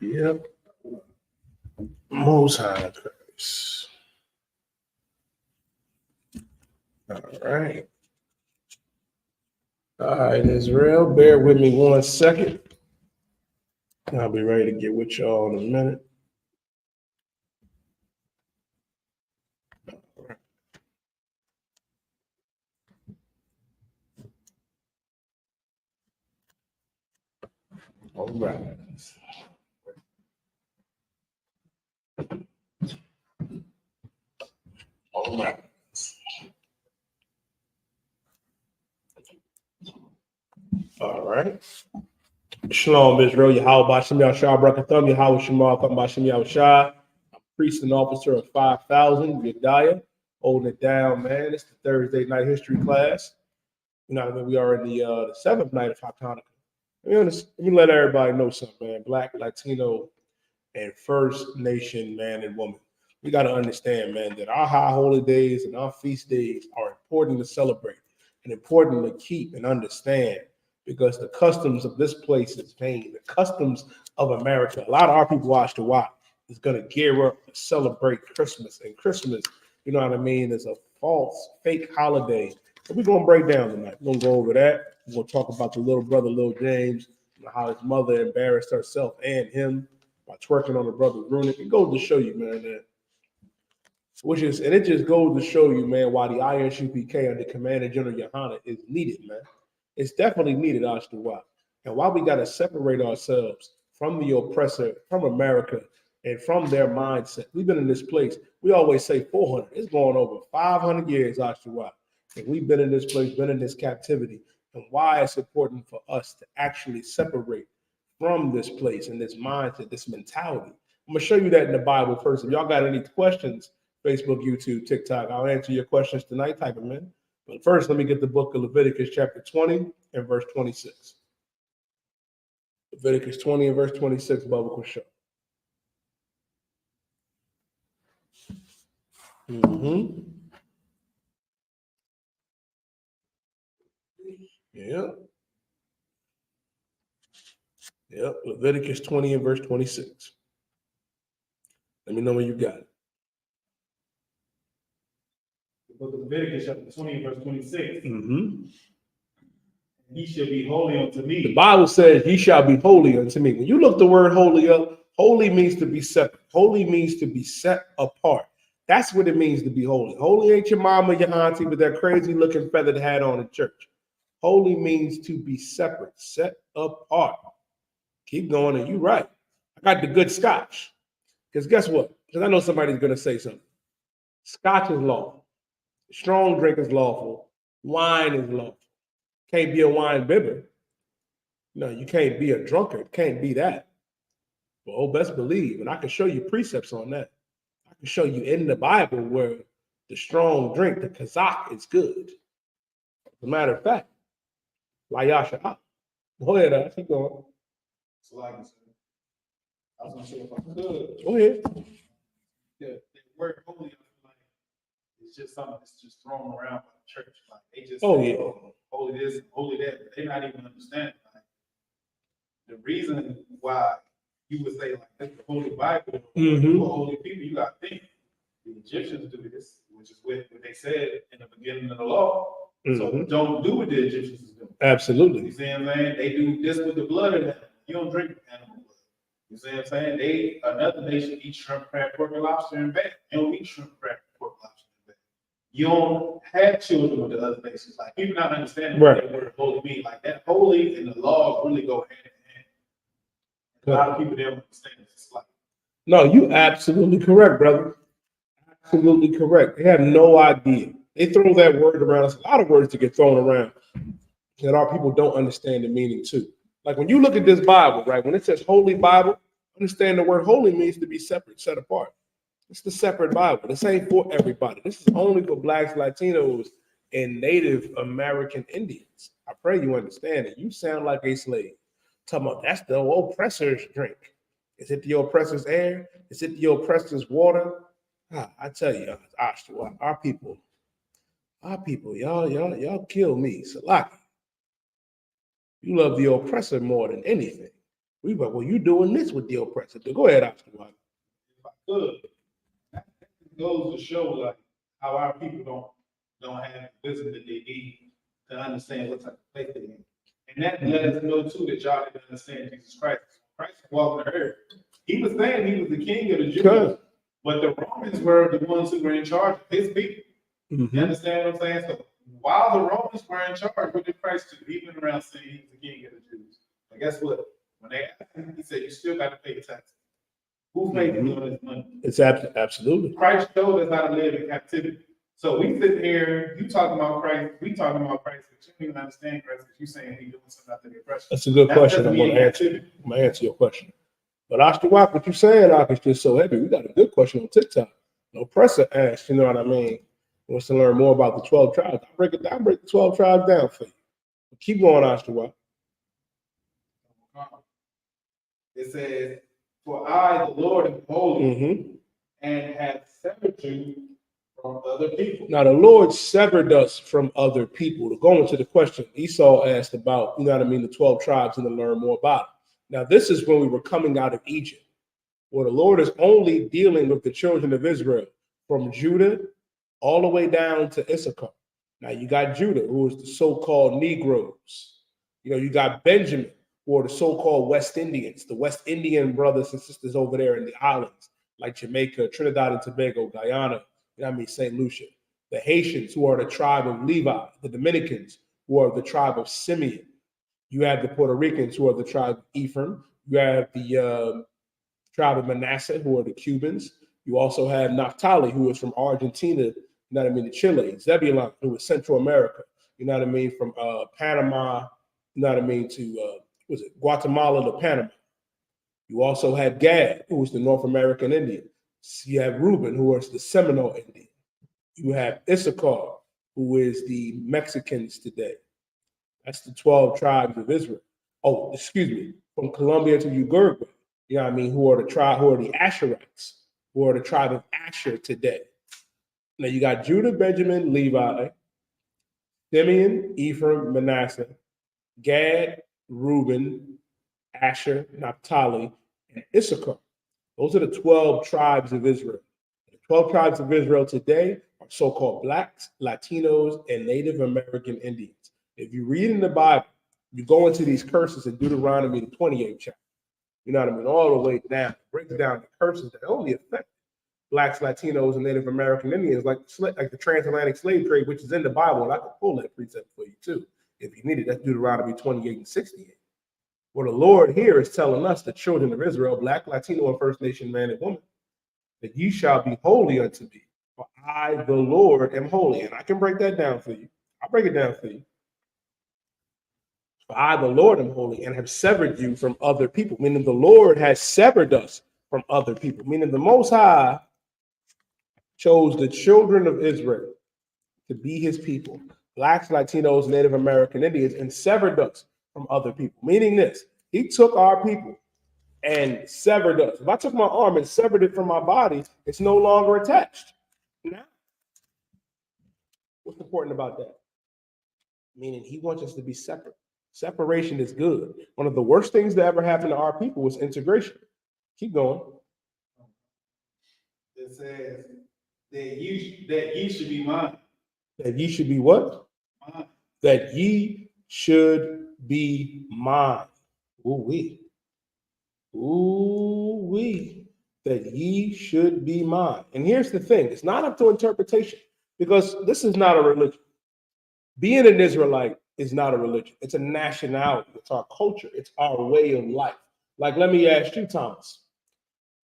Yep. Most High Christ. All right. All right, Israel, bear with me 1 second. I'll be ready to get with y'all in a minute. All right. All right. All right. Shalom, Israel. Yahweh Bashem Yahshua Brakathum, Yahweh Shema Thum Bashem Yahshua. I'm priest and officer of 5,000, Yediah. Holding it down, man. It's the Thursday night history class. You know what I mean? We are in the seventh night of Hanukkah. Let me let everybody know something, man. Black, Latino, and First Nation man and woman. We got to understand, man, that our high holy days and our feast days are important to celebrate and important to keep and understand because the customs of this place is vain. The customs of America, a lot of our people watch the watch is going to gear up to celebrate Christmas. And Christmas, you know what I mean, is a false, fake holiday. So we're going to break down tonight. We're going to go over that. We're going to talk about the little brother, little James, and how his mother embarrassed herself and him by twerking on the brother's runic. It goes to show you, man, that it just goes to show you, man, why the I.S.U.P.K under Commander General Yohanna is needed, man. It's definitely needed, Ashtawa. And why we got to separate ourselves from the oppressor, from America, and from their mindset. We've been in this place. We always say 400. It's going over 500 years, Ashtawa. And we've been in this place, been in this captivity. And why it's important for us to actually separate from this place and this mindset, this mentality. I'm going to show you that in the Bible first. If y'all got any questions, Facebook, YouTube, TikTok, I'll answer your questions tonight. Type them in. But first, let me get the book of Leviticus chapter 20 and verse 26. Leviticus 20 and verse 26, biblical show. Yep. Yep. Leviticus 20 and verse 26. Let me know when you got it. The book of Leviticus chapter 20 verse 26. He shall be holy unto me. The Bible says, ye shall be holy unto me. When you look the word holy up, holy means to be separate. Holy means to be set apart. That's what it means to be holy. Holy ain't your mama, your auntie with that crazy looking feathered hat on in church. Holy means to be separate, set apart. Keep going, and you're right. I got the good scotch. Because guess what? Because I know somebody's going to say something. Scotch is lawful. Strong drink is lawful. Wine is lawful. Can't be a wine bibber. No, you can't be a drunkard. Can't be that. But oh, best believe, and I can show you precepts on that. I can show you in the Bible where the strong drink, the kazak, is good. As a matter of fact, Layasha. Go ahead, keep going. So like I was gonna say if I could. Go ahead. The word holy, like, it's just something that's just thrown around by the church. Like they just say, holy this, holy that, but they're not even understanding. Like the reason why you would say like that's the holy Bible, holy people, you gotta think the Egyptians do this, which is what they said in the beginning of the law. So don't do what the Egyptians is doing. Absolutely. You see what I'm saying? They do this with the blood of them. You don't drink animal blood. You see what I'm saying? They, another nation, eat shrimp, crab, pork, and lobster and bacon. They don't eat shrimp, crab, pork, lobster, and bacon. You don't have children with the other nations. Like, people not understanding what that word holy means. Like, that holy and the law really go hand in hand. A lot of people don't understand this. It's like, no, you absolutely correct, brother. Absolutely correct. They have no idea. They throw that word around. There's a lot of words to get thrown around that our people don't understand the meaning too. Like when you look at this Bible, right? When it says Holy Bible, understand the word holy means to be separate, set apart. It's the separate Bible. This ain't for everybody. This is only for Blacks, Latinos, and Native American Indians. I pray you understand it. You sound like a slave. Talking about that's the oppressor's drink. Is it the oppressor's air? Is it the oppressor's water? I tell you, our people, y'all kill me. Salaki. You love the oppressor more than anything. We like, well, you doing this with the oppressor. Go ahead, Oscar. If I could, that goes to show like how our people don't have the wisdom that they need to understand what type of place they're in. And that let us know too that y'all didn't understand Jesus Christ. Christ walked the earth. He was saying he was the king of the Jews, but the Romans were the ones who were in charge of his people. Mm-hmm. You understand what I'm saying? So while the Romans were in charge, what did Christ do? He went around saying he was the king of the Jews. But guess what? When they asked him, he said, you still got to pay the taxes. Who's making all this money? It's absolutely. Christ showed us how to live in captivity. So we sit here, you talking about Christ, we talking about Christ, but you don't even understand Christ because you saying he doing something after the oppression. That's a good question. I'm going to answer your question. But Oscar, what you saying, Oscar, is just so heavy. We got a good question on TikTok. The oppressor asked, you know what I mean? Wants to learn more about the 12 tribes. I'll break the 12 tribes down for you. But keep going, Oscar. What? It says, for I, the Lord, am holy, and have severed you from other people. Now, the Lord severed us from other people. To go into the question, Esau asked about, you know what I mean, the 12 tribes and to learn more about it. Now, this is when we were coming out of Egypt, where the Lord is only dealing with the children of Israel from Judah all the way down to Isupk. Now, you got Judah, who is the so-called Negroes. You know, you got Benjamin, who are the so-called West Indians, the West Indian brothers and sisters over there in the islands, like Jamaica, Trinidad and Tobago, Guyana, you know what I mean, St. Lucia. The Haitians, who are the tribe of Levi. The Dominicans, who are the tribe of Simeon. You have the Puerto Ricans, who are the tribe of Ephraim. You have the tribe of Manasseh, who are the Cubans. You also have Naphtali, who is from Argentina, you know what I mean, to Chile. Zebulon, who is Central America, you know what I mean, from Panama, you know what I mean, to Guatemala to Panama. You also have Gad, who is the North American Indian. You have Reuben, who is the Seminole Indian. You have Issachar, who is the Mexicans today. That's the 12 tribes of Israel. Oh, excuse me, from Colombia to Uruguay, you know what I mean, who are the Asherites, who are the tribe of Asher today. Now you got Judah, Benjamin, Levi, Simeon, Ephraim, Manasseh, Gad, Reuben, Asher, Naphtali, and Issachar. Those are the 12 tribes of Israel. The 12 tribes of Israel today are so-called Blacks, Latinos, and Native American Indians. If you read in the Bible, you go into these curses in Deuteronomy, the 28th chapter. You know what I mean? All the way down. It breaks down the curses that only affect Blacks, Latinos, and Native American Indians, like the transatlantic slave trade, which is in the Bible. And I can pull that precept for you too, if you need it. That's Deuteronomy 28 and 68. Well, the Lord here is telling us, the children of Israel, Black, Latino, and First Nation man and woman, that ye shall be holy unto me, for I, the Lord, am holy. And I can break that down for you. I'll break it down for you. For I, the Lord, am holy, and have severed you from other people, meaning the Lord has severed us from other people, meaning the Most High chose the children of Israel to be his people, Blacks, Latinos, Native American Indians, and severed us from other people, meaning this: he took our people and severed us. If I took my arm and severed it from my body, it's no longer attached. Now, what's important about that? Meaning he wants us to be separate. Separation is good. One of the worst things that ever happened to our people was integration. Keep going. It says that ye should be mine. That ye should be what? Mine. That ye should be mine. Ooh-wee. Ooh-wee. That ye should be mine. And here's the thing. It's not up to interpretation, because this is not a religion. Being an Israelite is not a religion. It's a nationality. It's our culture. It's our way of life. Like, let me ask you, Thomas,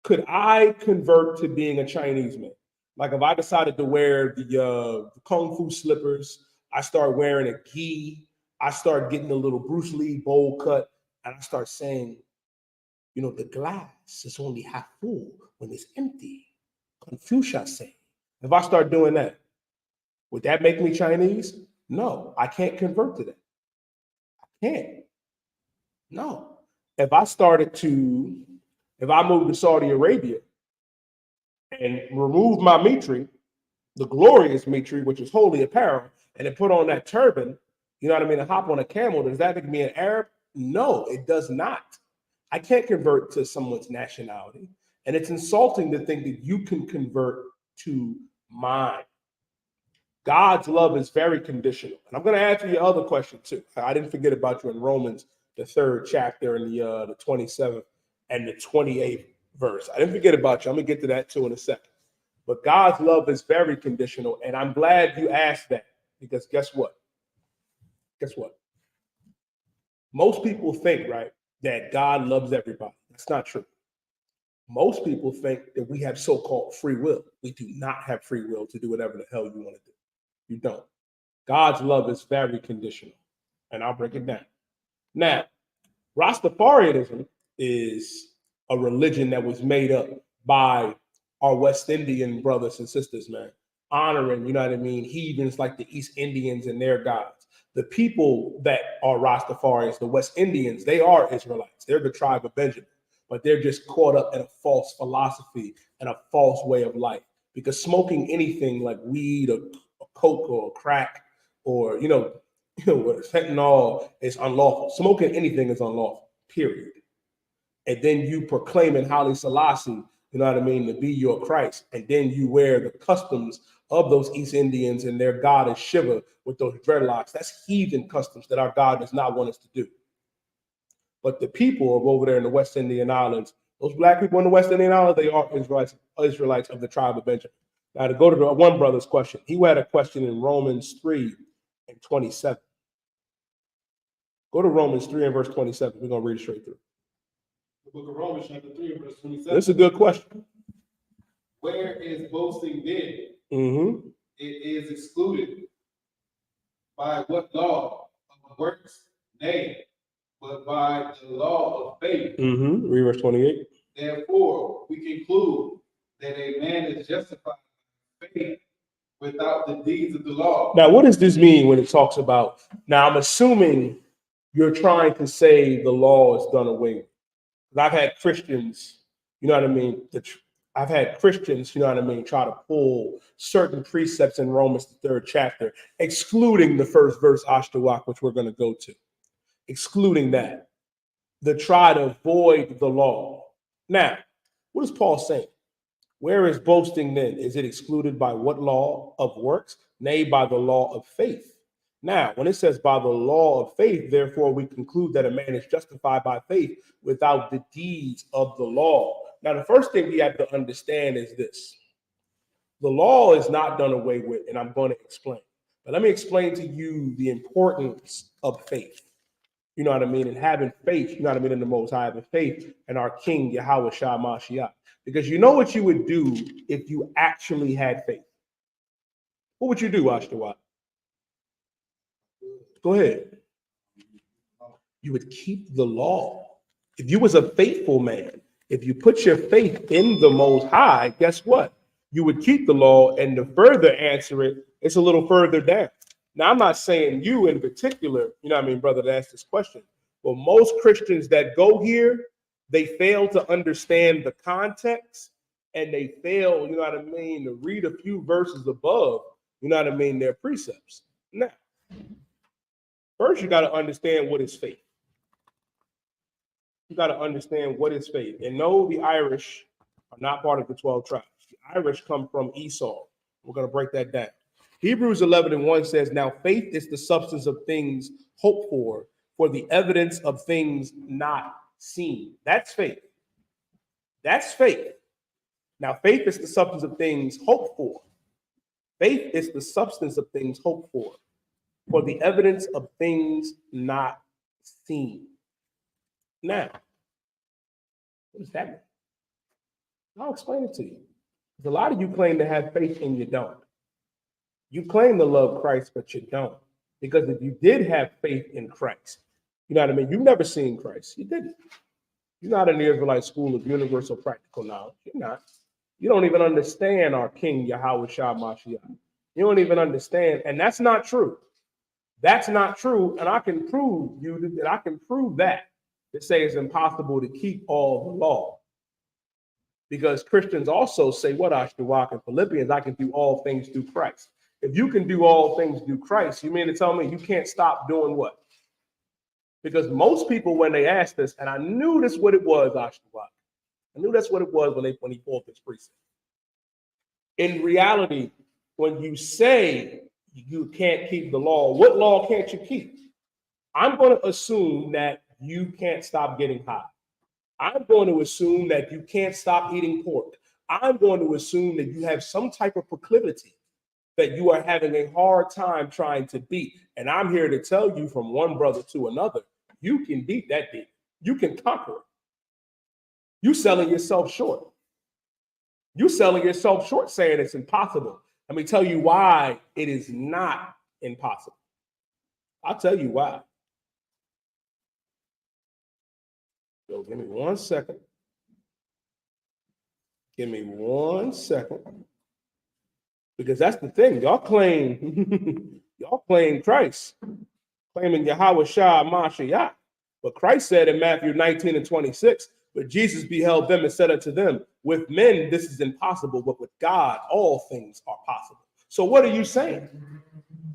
could I convert to being a Chinese man? Like, if I decided to wear the Kung Fu slippers, I start wearing a gi, I start getting a little Bruce Lee bowl cut, and I start saying, you know, the glass is only half full when it's empty. Confucius said. If I start doing that, would that make me Chinese? No, I can't convert to that. I can't. No. If I moved to Saudi Arabia and removed my mitri, the glorious mitri, which is holy apparel, and then put on that turban, you know what I mean, and hop on a camel, does that make me an Arab? No, it does not. I can't convert to someone's nationality. And it's insulting to think that you can convert to mine. God's love is very conditional. And I'm going to answer your other question too. I didn't forget about you in Romans, the 3rd chapter, and the 27th and the 28th verse. I didn't forget about you. I'm going to get to that too in a second. But God's love is very conditional. And I'm glad you asked that, because guess what? Guess what? Most people think, right, that God loves everybody. That's not true. Most people think that we have so-called free will. We do not have free will to do whatever the hell you want to do. You don't. God's love is very conditional. And I'll break it down. Now, Rastafarianism is a religion that was made up by our West Indian brothers and sisters, man, honoring, you know what I mean, heathens like the East Indians and their gods. The people that are Rastafarians, the West Indians, they are Israelites. They're the tribe of Benjamin, but they're just caught up in a false philosophy and a false way of life. Because smoking anything like weed or coke or crack or, fentanyl is unlawful. Smoking anything is unlawful, period. And then you proclaiming Haile Selassie, you know what I mean, to be your Christ. And then you wear the customs of those East Indians and their god is Shiva with those dreadlocks. That's heathen customs that our God does not want us to do. But the people of over there in the West Indian Islands, those black people in the West Indian Islands, they are Israelites of the tribe of Benjamin. Now, to go to the one brother's question, he had a question in Romans 3:27. Go to Romans 3 and verse 27. We're going to read it straight through. The book of Romans, chapter 3, verse 27. This is a good question. Where is boasting then? Mm-hmm. It is excluded. By what law? Of works? Nay, but by the law of faith. Mm-hmm. Read verse 28. Therefore, we conclude that a man is justified by faith without the deeds of the law. Now, what does this mean when it talks about? Now, I'm assuming you're trying to say the law is done away with. I've had Christians, you know what I mean? I've had Christians, you know what I mean, try to pull certain precepts in Romans, the 3rd chapter, excluding the first verse, I.S.U.P.K, which we're going to go to, excluding that, to try to avoid the law. Now, what is Paul saying? Where is boasting then? Is it excluded by what law of works? Nay, by the law of faith. Now, when it says by the law of faith, therefore we conclude that a man is justified by faith without the deeds of the law. Now, the first thing we have to understand is this. The law is not done away with, and I'm going to explain. But let me explain to you the importance of faith. You know what I mean? And having faith, you know what I mean, in the Most High, having faith in our King, Yahweh Shah Mashiach. Because you know what you would do if you actually had faith. What would you do, I.S.U.P.K? Go ahead. You would keep the law. If you was a faithful man, if you put your faith in the Most High, guess what? You would keep the law. And to further answer it, it's a little further down. Now, I'm not saying you in particular, you know what I mean, brother, to ask this question. But most Christians that go here, they fail to understand the context and they fail, you know what I mean, to read a few verses above, you know what I mean, their precepts. Now, first, you got to understand what is faith. You got to understand what is faith. And no, the Irish are not part of the 12 tribes. The Irish come from Esau. We're going to break that down. Hebrews 11:1 says, now faith is the substance of things hoped for the evidence of things not seen. That's faith. That's faith. Now, faith is the substance of things hoped for. Faith is the substance of things hoped for the evidence of things not seen. Now, what does that mean? I'll explain it to you. Because a lot of you claim to have faith and you don't. You claim to love Christ, but you don't. Because if you did have faith in Christ, you know what I mean? You've never seen Christ. You didn't. You're not in the Israelite school of universal practical knowledge. You're not. You don't even understand our King, Yahweh Shah Mashiach. You don't even understand. And that's not true. That's not true. And I can prove that to say it's impossible to keep all the law. Because Christians also say, what I.S.U.P.K in Philippians, I can do all things through Christ. If you can do all things through Christ, you mean to tell me you can't stop doing what? Because most people, when they ask this, and I knew this what it was, Isupk. I knew that's what it was when he pulled this precept. In reality, when you say you can't keep the law, what law can't you keep? I'm going to assume that you can't stop getting high. I'm going to assume that you can't stop eating pork. I'm going to assume that you have some type of proclivity that you are having a hard time trying to beat. And I'm here to tell you from one brother to another, you can beat that demon. You can conquer it. You selling yourself short. You selling yourself short saying it's impossible. Let me tell you why it is not impossible. I'll tell you why. So give me 1 second. Give me 1 second. Because that's the thing. Y'all claim Christ, claiming Yahweh Shah Mashiach. But Christ said in Matthew 19 and 26, but Jesus beheld them and said unto them, with men this is impossible, but with God all things are possible. So what are you saying?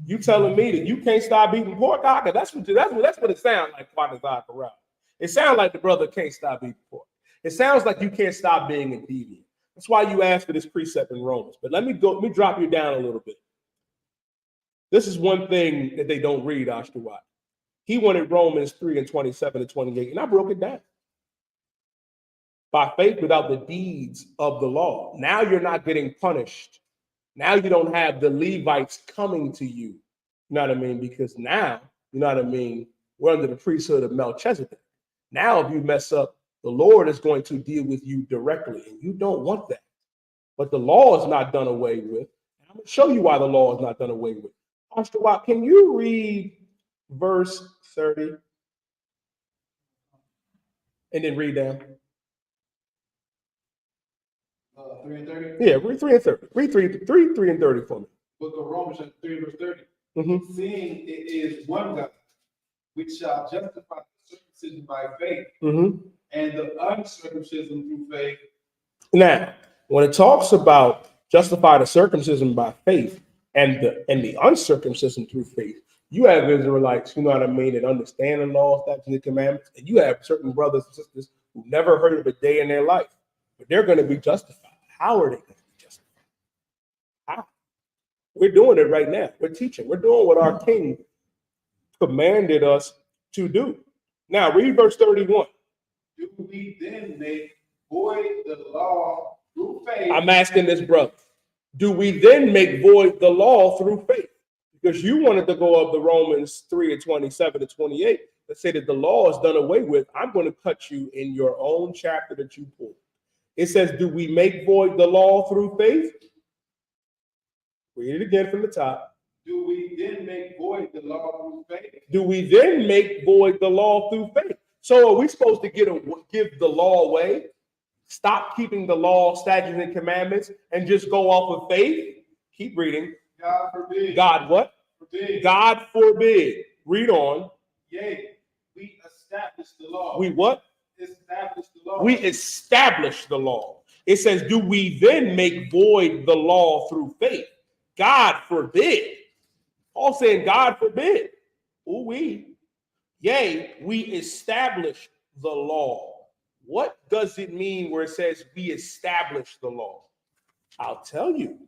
You telling me that you can't stop eating pork? That's what it sounds like. It sounds like the brother can't stop eating pork. It sounds like you can't stop being a deviant. That's why you asked for this precept in Romans. But let me drop you down a little bit. This is one thing that they don't read, Isupk. He wanted Romans 3 and 27 and 28, and I broke it down. By faith without the deeds of the law. Now you're not getting punished. Now you don't have the Levites coming to you. You know what I mean? Because now, you know what I mean, we're under the priesthood of Melchizedek. Now if you mess up, the Lord is going to deal with you directly, and you don't want that. But the law is not done away with. I'm going to show you why the law is not done away with. Isupk, can you read verse 30? And then read down. 3 and 30? Yeah, read 3 and 30. Read 3 and 30 for me. Book of Romans, chapter 3, verse 30. Mm-hmm. Seeing it is one God, which shall justify the circumcision by faith, and the uncircumcision through faith. Now, when it talks about justify the circumcision by faith and the uncircumcision through faith, you have Israelites, you know what I mean, that understand the law, statutes, and commandments, and you have certain brothers and sisters who never heard of a day in their life, but they're going to be justified. How are they going to be justified? How? We're doing it right now. We're teaching. We're doing what our King commanded us to do. Now, read verse 31. Do we then make void the law through faith? I'm asking this brother. Do we then make void the law through faith? Because you wanted to go up to Romans 3 and 27 to 28 that say that the law is done away with. I'm going to cut you in your own chapter that you pulled. It says, do we make void the law through faith? Read it again from the top. Do we then make void the law through faith? Do we then make void the law through faith? So are we supposed to give the law away? Stop keeping the law, statutes, and commandments and just go off of faith? Keep reading. God forbid. God what? Forbid. God forbid. Read on. Yea, we establish the law. We what? Establish the law. We establish the law. It says, do we then make void the law through faith? God forbid. Paul saying, God forbid. Yea, we establish the law. What does it mean where it says we establish the law? I'll tell you.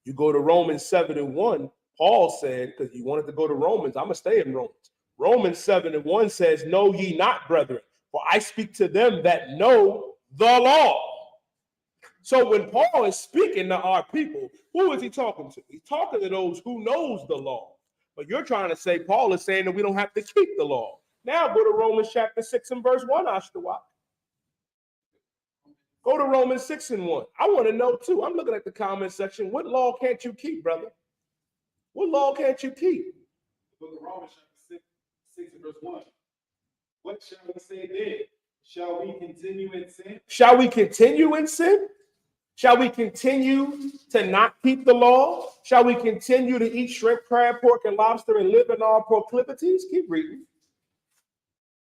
You go to Romans 7 and 1. Paul said, because you wanted to go to Romans, I'm going to stay in Romans. Romans 7 and 1 says, know ye not, brethren, for I speak to them that know the law. So when Paul is speaking to our people, who is he talking to? He's talking to those who knows the law. But you're trying to say Paul is saying that we don't have to keep the law. Now go to Romans chapter 6 and verse 1, Isupk. Go to Romans 6 and 1. I want to know too. I'm looking at the comment section. What law can't you keep, brother? What law can't you keep? The book of Romans chapter 6 and verse 1. What shall we say then? Shall we continue in sin? Shall we continue in sin? Shall we continue to not keep the law? Shall we continue to eat shrimp, crab, pork, and lobster and live in our proclivities? Keep reading.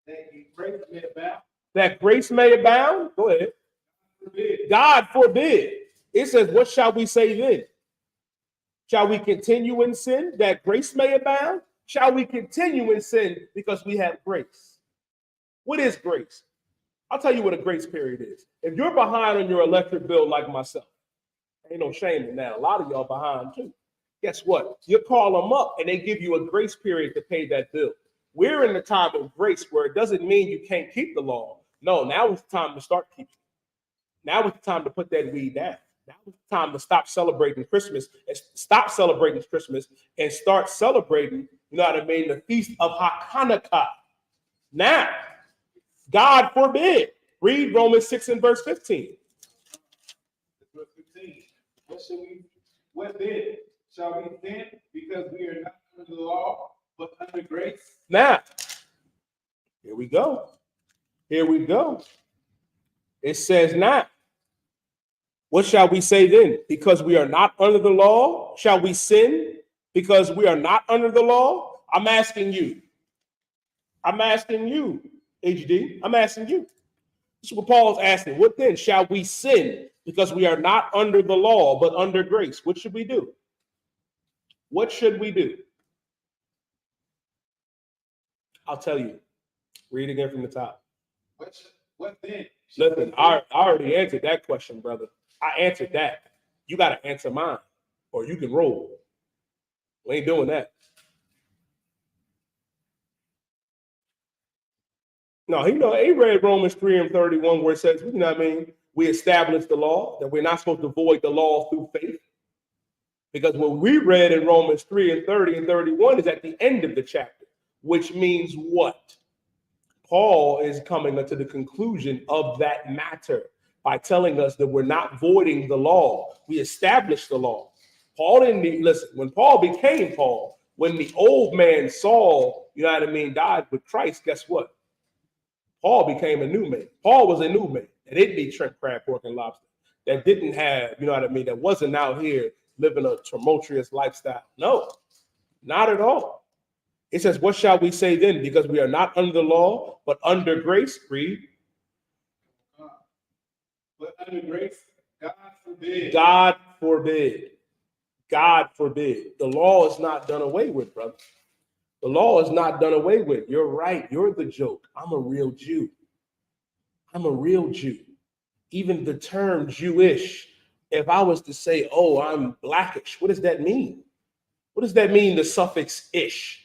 That grace may abound. That grace may abound? Go ahead. Forbid. God forbid. It says, what shall we say then? Shall we continue in sin that grace may abound? Shall we continue in sin because we have grace? What is grace? I'll tell you what a grace period is. If you're behind on your electric bill like myself, ain't no shame in that. A lot of y'all behind too. Guess what? You call them up and they give you a grace period to pay that bill. We're in the time of grace where it doesn't mean you can't keep the law. No, now it's time to start keeping it. Now it's time to put that weed down. Now it's time to stop celebrating Christmas and stop celebrating Christmas and start celebrating, you know what I mean, the feast of Hanukkah. Now, God forbid. Read Romans 6 and verse 15. Verse 15. What then? Shall we sin because we are not under the law, but under grace? Now, here we go. Here we go. It says not. What shall we say then? Because we are not under the law, shall we sin because we are not under the law? I'm asking you. I'm asking you, HD. I'm asking you. This is what Paul's asking. What then? Shall we sin because we are not under the law, but under grace? What should we do? What should we do? I'll tell you. Read again from the top. What then? Listen, I already answered that question, brother. I answered that. You got to answer mine, or you can roll. We ain't doing that. No, he read Romans 3 and 31, where it says, you know what I mean? We established the law, that we're not supposed to void the law through faith. Because what we read in Romans 3 and 30 and 31 is at the end of the chapter, which means what? Paul is coming to the conclusion of that matter by telling us that we're not voiding the law. We established the law. Paul didn't need, listen, when Paul became Paul, when the old man Saul, you know what I mean, died with Christ, guess what? Paul became a new man. Paul was a new man that didn't eat shrimp, crab, pork, and lobster, that didn't have, you know what I mean, that wasn't out here living a tumultuous lifestyle. No, not at all. It says, what shall we say then? Because we are not under the law, but under grace. Read. But under grace, God forbid. God forbid. God forbid. The law is not done away with, brother. The law is not done away with. You're right. You're the joke. I'm a real Jew. I'm a real Jew. Even the term Jewish, if I was to say, oh, I'm blackish, what does that mean? What does that mean, the suffix ish?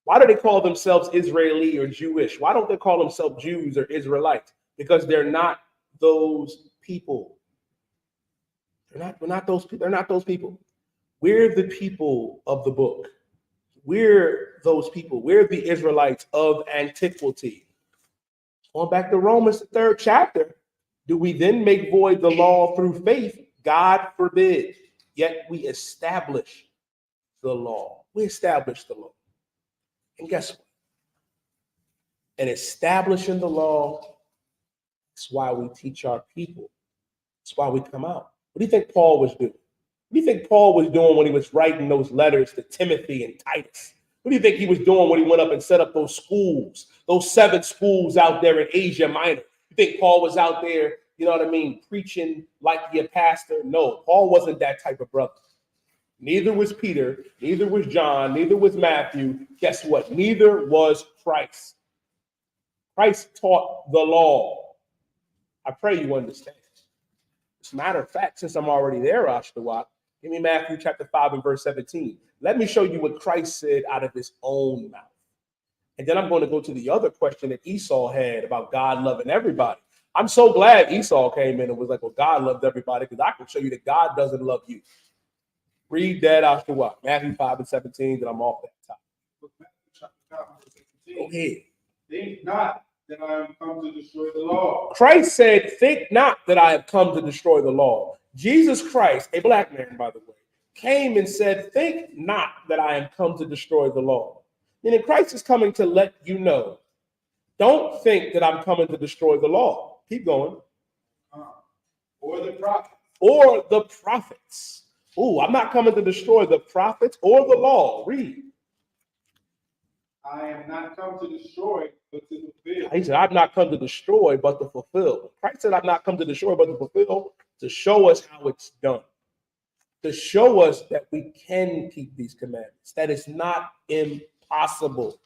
Why do they call themselves Israeli or Jewish? Why don't they call themselves Jews or Israelites? Because they're not those people. They're not those people. We're the people of the book. We're those people. We're the Israelites of antiquity. Going back to Romans, the 3rd chapter, do we then make void the law through faith? God forbid. Yet we establish the law. We establish the law. And guess what? And establishing the law, that's why we teach our people. That's why we come out. What do you think Paul was doing? What do you think Paul was doing when he was writing those letters to Timothy and Titus? What do you think he was doing when he went up and set up those schools, those 7 schools out there in Asia Minor? You think Paul was out there, you know what I mean, preaching like a pastor? No, Paul wasn't that type of brother. Neither was Peter, neither was John, neither was Matthew. Guess what? Neither was Christ. Christ taught the law. I pray you understand. As a matter of fact, since I'm already there, Isupk, give me Matthew chapter 5 and verse 17. Let me show you what Christ said out of his own mouth. And then I'm going to go to the other question that Esau had about God loving everybody. I'm so glad Esau came in and was like, well, God loved everybody, because I can show you that God doesn't love you. Read that, Isupk. Matthew 5 and 17, then I'm off that top. Go ahead. Think not that I am come to destroy the law. Christ said, think not that I have come to destroy the law. Jesus Christ, a black man, by the way, came and said, think not that I am come to destroy the law. Meaning Christ is coming to let you know, don't think that I'm coming to destroy the law. Keep going. Or the prophets. Or the prophets. Oh, I'm not coming to destroy the prophets or the law. Read. I am not come to destroy, but to fulfill. He said, I've not come to destroy, but to fulfill. Christ said, I've not come to destroy, but to fulfill, to show us how it's done. To show us that we can keep these commandments. That is not impossible.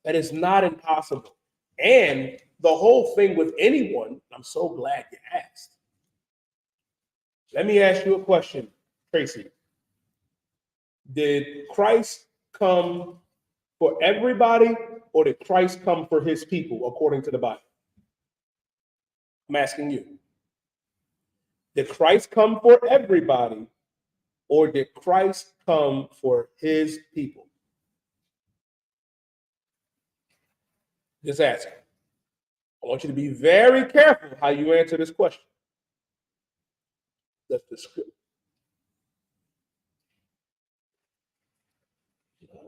That is not impossible. And the whole thing with anyone, I'm so glad you asked. Let me ask you a question, Tracy. Did Christ come for everybody, or did Christ come for his people, according to the Bible? I'm asking you. Did Christ come for everybody, or did Christ come for his people? Just asking. I want you to be very careful how you answer this question. That's the script.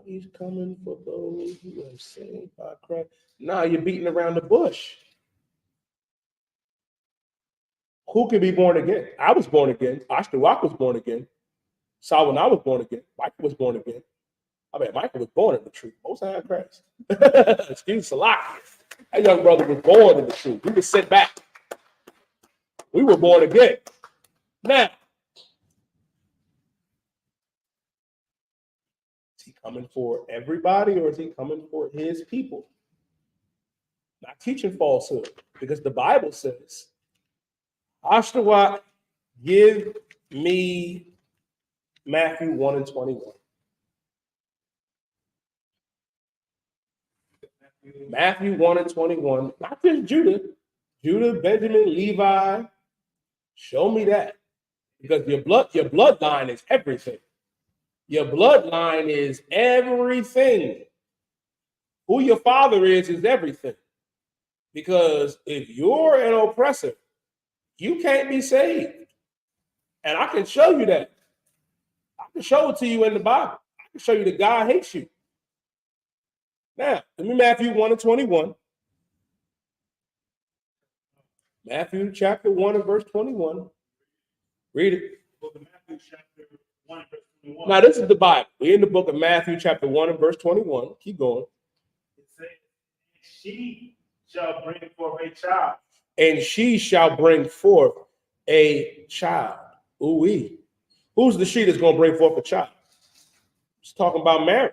He's coming for those who are saved by Christ. Nah, you're beating around the bush. Who can be born again? I was born again. I.S.U.P.K was born again. Solomon was born again. Michael was born again. I mean, Michael was born in the truth. Most High Christ. Excuse a lot. That young brother was born in the truth. We were sent back. We were born again. Now, is he coming for everybody, or is he coming for his people? Not teaching falsehood, because the Bible says, I.S.U.P.K, give me Matthew 1 and 21. Matthew 1 and 21, not just Judah, Benjamin, Levi. Show me that. Because your bloodline is everything. Your bloodline is everything. Who your father is everything. Because if you're an oppressor, you can't be saved. And I can show you that. I can show it to you in the Bible. I can show you that God hates you. Now, let me Matthew 1 and 21. Matthew chapter 1 and verse 21. Read it. Matthew chapter 1 verse 21. Now, this is the Bible. We're in the book of Matthew chapter 1 and verse 21. Keep going. It says, she shall bring forth a child. And she shall bring forth a child. Ooh-wee. Who's the she that's going to bring forth a child? It's talking about Mary.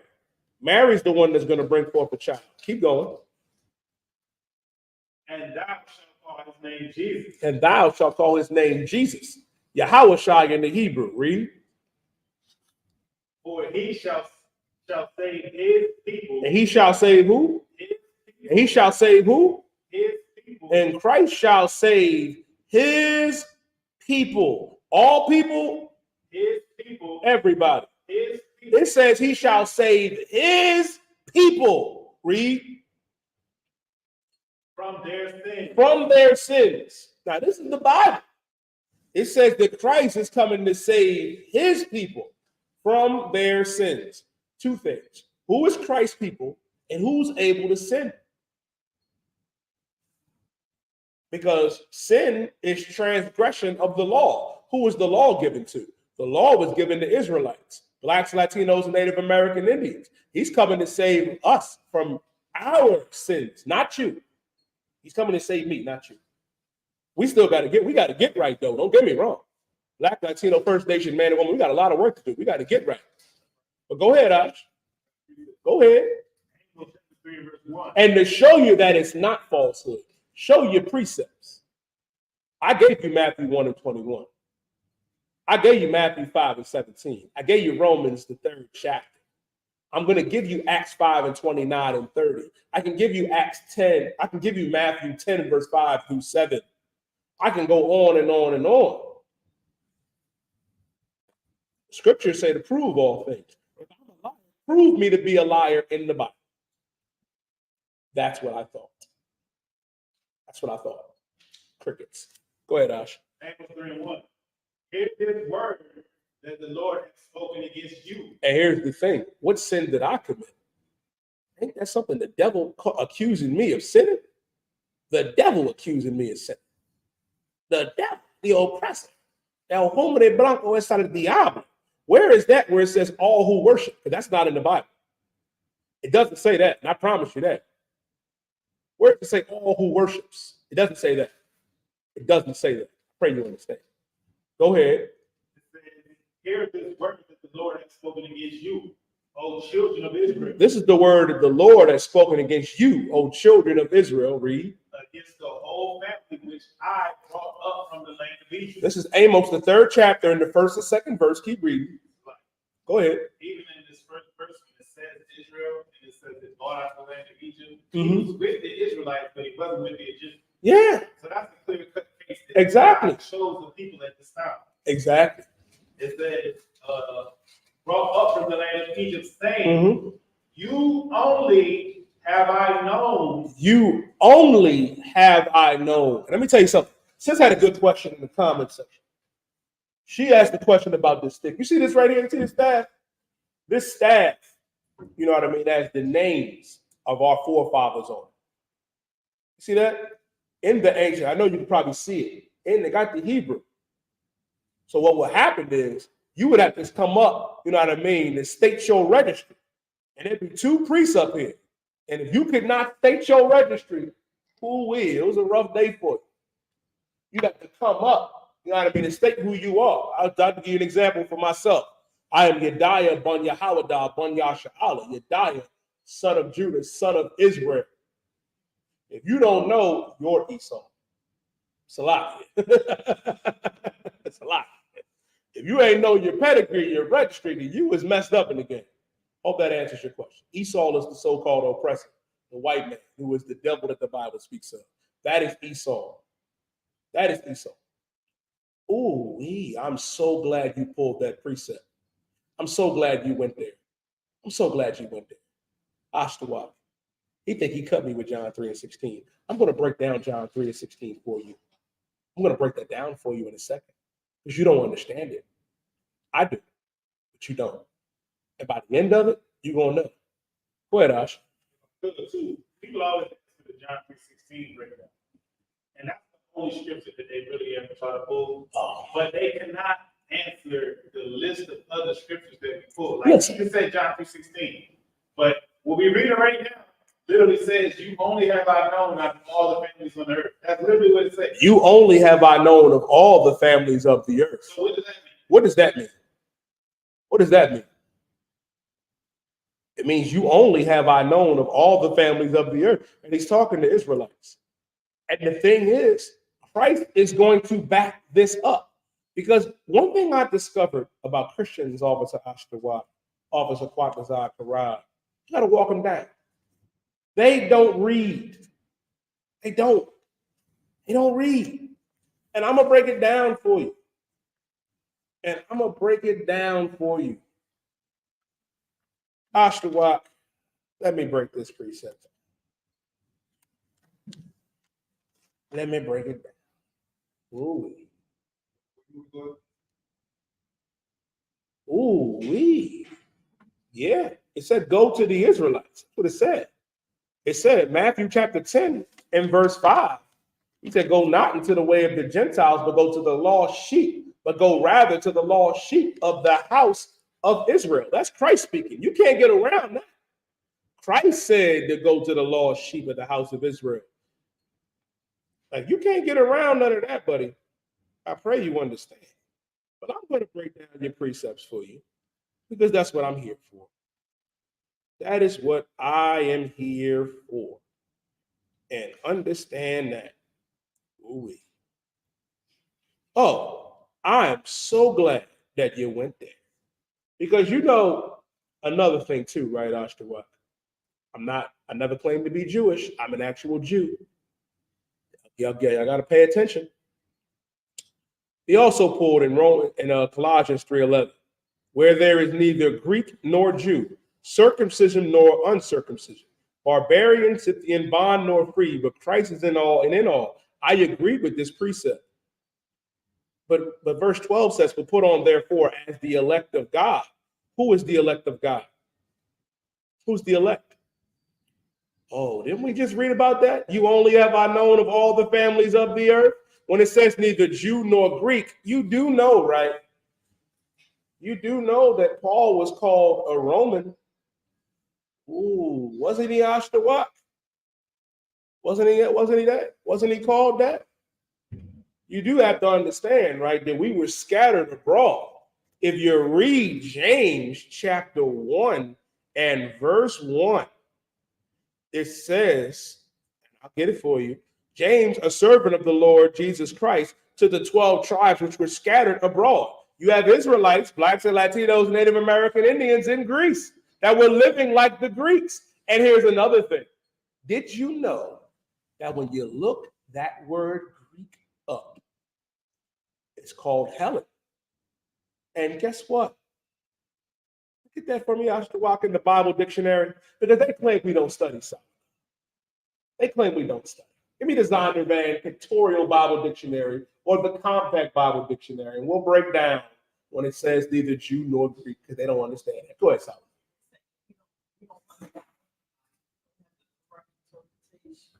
Mary's the one that's going to bring forth a child. Keep going. And thou shalt call his name Jesus. And thou shalt call his name Jesus. Yahweh in the Hebrew. Read. For he shall save his people. And he shall save who? And he shall save who? His people. And Christ shall save his people. All people? His people. Everybody. His people. It says he shall save his people. Read. From their sins. From their sins. Now, this is the Bible. It says that Christ is coming to save his people from their sins. Two things. Who is Christ's people and who's able to sin? Because sin is transgression of the law. Who was the law given to? The law was given to Israelites, Blacks, Latinos, and Native American Indians. He's coming to save us from our sins, not you. He's coming to save me, not you. We still got to get right, though. Don't get me wrong. Black, Latino, First Nation, man and woman, we got a lot of work to do. We got to get right. But go ahead, Ash. Go ahead. And to show you that it's not falsehood, show your precepts. I gave you Matthew 1 and 21. I gave you Matthew 5 and 17. I gave you Romans, the 3rd chapter. I'm going to give you Acts 5 and 29 and 30. I can give you Acts 10. I can give you Matthew 10 verse 5 through 7. I can go on and on and on. Scriptures say to prove all things. If I'm a liar, prove me to be a liar in the Bible. That's what I thought. That's what I thought. Crickets. Go ahead, Ash. Amos 3 and 1. Hear this word that the Lord has spoken against you. And here's the thing. What sin did I commit? Ain't that something the devil accusing me of sinning? The devil accusing me of sinning. The devil, the oppressor. El hombre blanco es el diablo. Where is that where it says all who worship? Because that's not in the Bible. It doesn't say that, and I promise you that. Where does it say all who worships? It doesn't say that. It doesn't say that. I pray you understand. Go ahead. It says, hear this word that the Lord has spoken against you, O children of Israel. This is the word of the Lord that's spoken against you, O children of Israel. Read. Against the whole family which I brought up from the land of Egypt. This is Amos, the 3rd chapter, in the 1st and 2nd verse. Keep reading. Go ahead. Even in this first verse, when it says Israel, and it says it brought out the land of Egypt, Mm-hmm. he was with the Israelites, but he wasn't with the Egyptians. Yeah. So that's a clear cut case. That Exactly. God shows the people at this time. Exactly. It says, brought up from the land of Egypt, saying, Mm-hmm. You only have I known. You only have I known. And let me tell you something. Sis had a good question in the comment section. She asked the question about this stick. You see this right here? You see this staff? This staff, you know what I mean, has the names of our forefathers on it. You see that? In the ancient, I know you can probably see it. And they got the Hebrew. So what would happen is you would have to come up, you know what I mean, and state your registry. And there'd be 2 priests up here. And if you could not state your registry, who will? It was a rough day for you. You got to come up, you know what I mean, and state who you are. I'll give you an example for myself. I am Yediah ben Yehoiada ben Yasha'ala, Yediah, son of Judah, son of Israel. If you don't know, you're Esau. It's a lot. It's a lot. If you ain't know your pedigree, your registry, then you was messed up in the game. Hope that answers your question. Esau is the so-called oppressor, the white man, who is the devil that the Bible speaks of. That is Esau. That is Esau. Ooh, I'm so glad you pulled that precept. I'm so glad you went there. I'm so glad you went there. I.S.U.P.K. He think he cut me with John 3:16. I'm going to break down John 3:16 for you. I'm going to break that down for you in a second because you don't understand it. I do, but you don't. And by the end of it, you're going to know. Go ahead, Ash. People always ask for the John 3:16 breakdown. And that's the only scripture that they really ever try to pull. But they cannot answer the list of other scriptures that we pull. Like Yes. you can say John 3:16. But what we read right now literally says, you only have I known out of all the families on the earth. That's literally what it says. You only have I known of all the families of the earth. So what does that mean? What does that mean? What does that mean? It means you only have I known of all the families of the earth. And he's talking to Israelites. And the thing is, Christ is going to back this up. Because one thing I discovered about Christians, Officer Ashtawa, Officer Kwatazar Karad, you got to walk them down. They don't read. They don't. They don't read. And I'm going to break it down for you. And I'm going to break it down for you. Ashtawa, let me break this precept. Let me break it down. Ooh. Ooh, wee. Yeah. It said, go to the Israelites. That's what it said. It said in Matthew chapter 10 and verse 5. He said, go not into the way of the Gentiles, but go to the lost sheep, but go rather to the lost sheep of the house of Israel. That's Christ speaking. You can't get around that. Christ said to go to the lost sheep of the house of Israel. Like, you can't get around none of that, buddy. I pray you understand. But I'm going to break down your precepts for you because that's what I'm here for. That is what I am here for. And understand that. Ooh. Oh, I am so glad that you went there. Because you know another thing too, right, Ashtawa? I never claimed to be Jewish. I'm an actual Jew. I got to pay attention. He also pulled in Colossians 3:11, where there is neither Greek nor Jew, circumcision nor uncircumcision, barbarian, Scythian, bond nor free, but Christ is in all and in all. I agree with this precept. But verse 12 says, but put on therefore as the elect of God. Who is the elect of God? Who's the elect? Oh, didn't we just read about that? You only have I known of all the families of the earth. When it says neither Jew nor Greek, you do know, right? You do know that Paul was called a Roman. Ooh, wasn't he Ashtawa? Wasn't he that? Wasn't he called that? You do have to understand, right, that we were scattered abroad. If you read James chapter 1 And verse 1, it says, I'll get it for you. James, a servant of the Lord Jesus Christ, to the 12 tribes which were scattered abroad. You have Israelites, blacks and Latinos, Native American Indians in Greece that were living like the Greeks. And here's another thing. Did you know that when you look that word Greek up, it's called Helen? And guess what? Get that for me, I.S.U.P.K, in the Bible dictionary, because they claim we don't study something. They claim we don't study. Give me the Zondervan Pictorial Bible Dictionary or the Compact Bible Dictionary, and we'll break down when it says neither Jew nor Greek, because they don't understand it. Go ahead, Sally.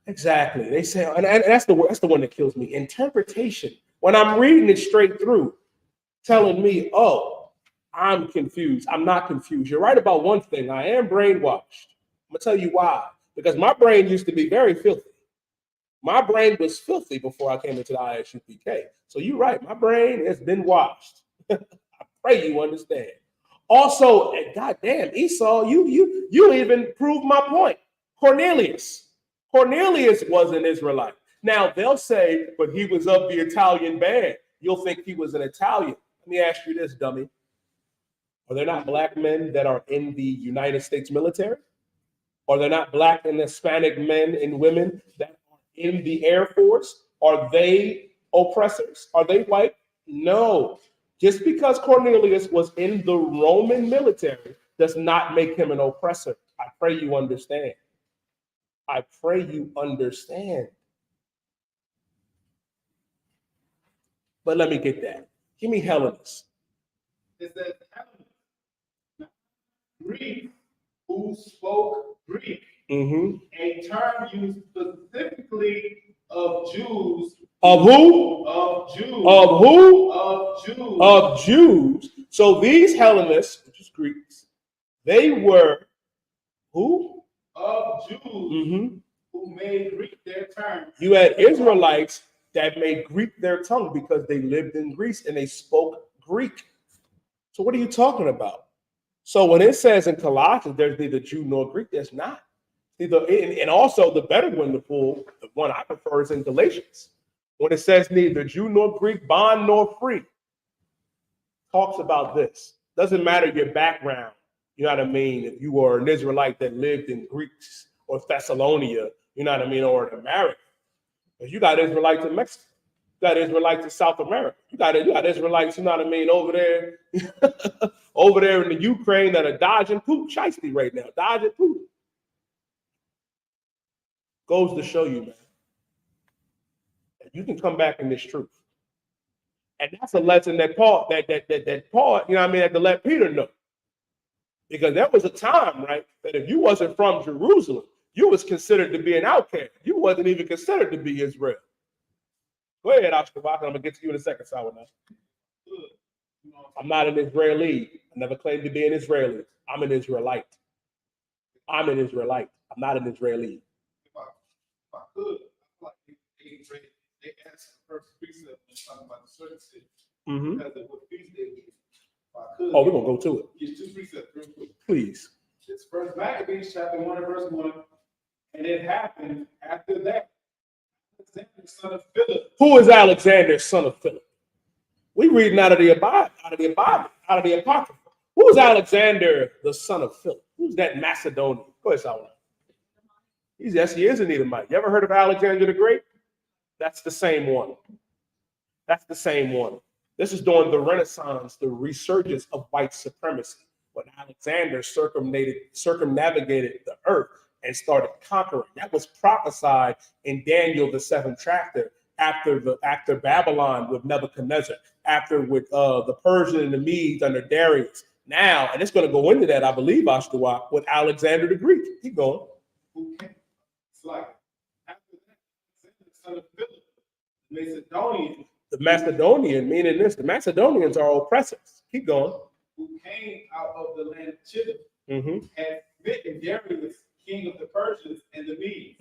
Exactly. They say, and that's the one that kills me. Interpretation. When I'm reading it straight through, telling me, oh, I'm confused. I'm not confused. You're right about one thing. I am brainwashed. I'm gonna tell you why. Because my brain used to be very filthy. My brain was filthy before I came into the I.S.U.P.K. So you're right. My brain has been washed. I pray you understand. Also, goddamn, Esau, you even proved my point. Cornelius was an Israelite. Now they'll say, but he was of the Italian band. You'll think he was an Italian. Let me ask you this, dummy. Are there not black men that are in the United States military? Are there not black and Hispanic men and women that are in the Air Force? Are they oppressors? Are they white? No. Just because Cornelius was in the Roman military does not make him an oppressor. I pray you understand. I pray you understand. But let me get that. Give me Hellenist. It says Hellenist, Greek, who spoke Greek, a term used specifically of Jews. Of who? Of Jews. Of who? Of Jews. Of Jews. So these Hellenists, which is Greeks, they were who? Of Jews who made Greek their tongue. You had Israelites that made Greek their tongue because they lived in Greece and they spoke Greek. So what are you talking about? So when it says in Colossians, there's neither Jew nor Greek, there's not. And also the better one to pull, the one I prefer, is in Galatians. When it says neither Jew nor Greek, bond nor free, talks about this. Doesn't matter your background. You know what I mean? If you were an Israelite that lived in Greece or Thessalonica, you know what I mean, or in America. Because you got Israelites in Mexico. You got Israelites in South America. You got Israelites, you know what I mean, over there, over there in the Ukraine that are dodging Putin, shiesty right now, dodging Putin. Goes to show you, man, that you can come back in this truth. And that's a lesson that Paul, that Paul, you know what I mean, had to let Peter know. Because there was a time, right, that if you wasn't from Jerusalem, you was considered to be an outcast. You wasn't even considered to be Israel. Go ahead, I.S.U.P.K. I'm going to get to you in a second, Sour. I'm not an Israeli. I never claimed to be an Israeli. I'm an Israelite. I'm an Israelite. I'm not an Israeli. If I could, like they asked the first precept when talking about the circumcision because of what feast day is. Oh, we're going to go to it. Get two precepts real quick. Please. It's First Maccabees chapter 1 and verse 1. And it happened after that. Alexander, son of Philip. Who is Alexander, son of Philip? We reading out of the Apocrypha. Who is Alexander, the son of Philip? Who's that Macedonian? Go ahead, Solomon. Yes, he is an Edomite. You ever heard of Alexander the Great? That's the same one. That's the same one. This is during the Renaissance, the resurgence of white supremacy, when Alexander circumnavigated the earth and started conquering. That was prophesied in Daniel, the 7th chapter, after Babylon with Nebuchadnezzar, after with the Persian and the Medes under Darius. Now, and it's going to go into that, I believe, I.S.U.P.K, with Alexander the Greek. Keep going. It's like after that, son of Philip, Macedonian. The Macedonian, meaning this, the Macedonians are oppressors. Keep going. Who came out of the land of Chittim, had smitten Darius, king of the Persians and the Medes,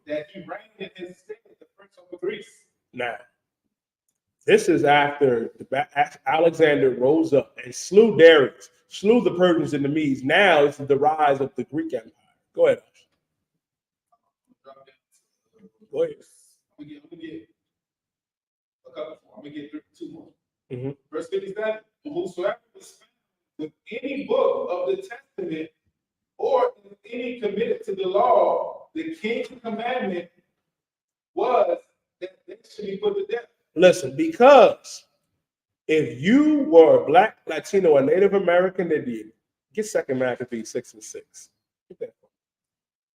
that he reigned in his stead the prince of Greece. Now, This is after Alexander rose up and slew Darius, slew the Persians and the Medes. Now it's the rise of the Greek Empire. Go ahead. Go ahead. I'm gonna get a couple more. I'm gonna get 2 more. Mm-hmm. Verse 57. Whosoever was found with any book of the Testament or any committed to the law, the king's commandment was that they should be put to death. Listen, because if you were a Black, Latino, or Native American Indian, get 2 Maccabees 6:6. Get that.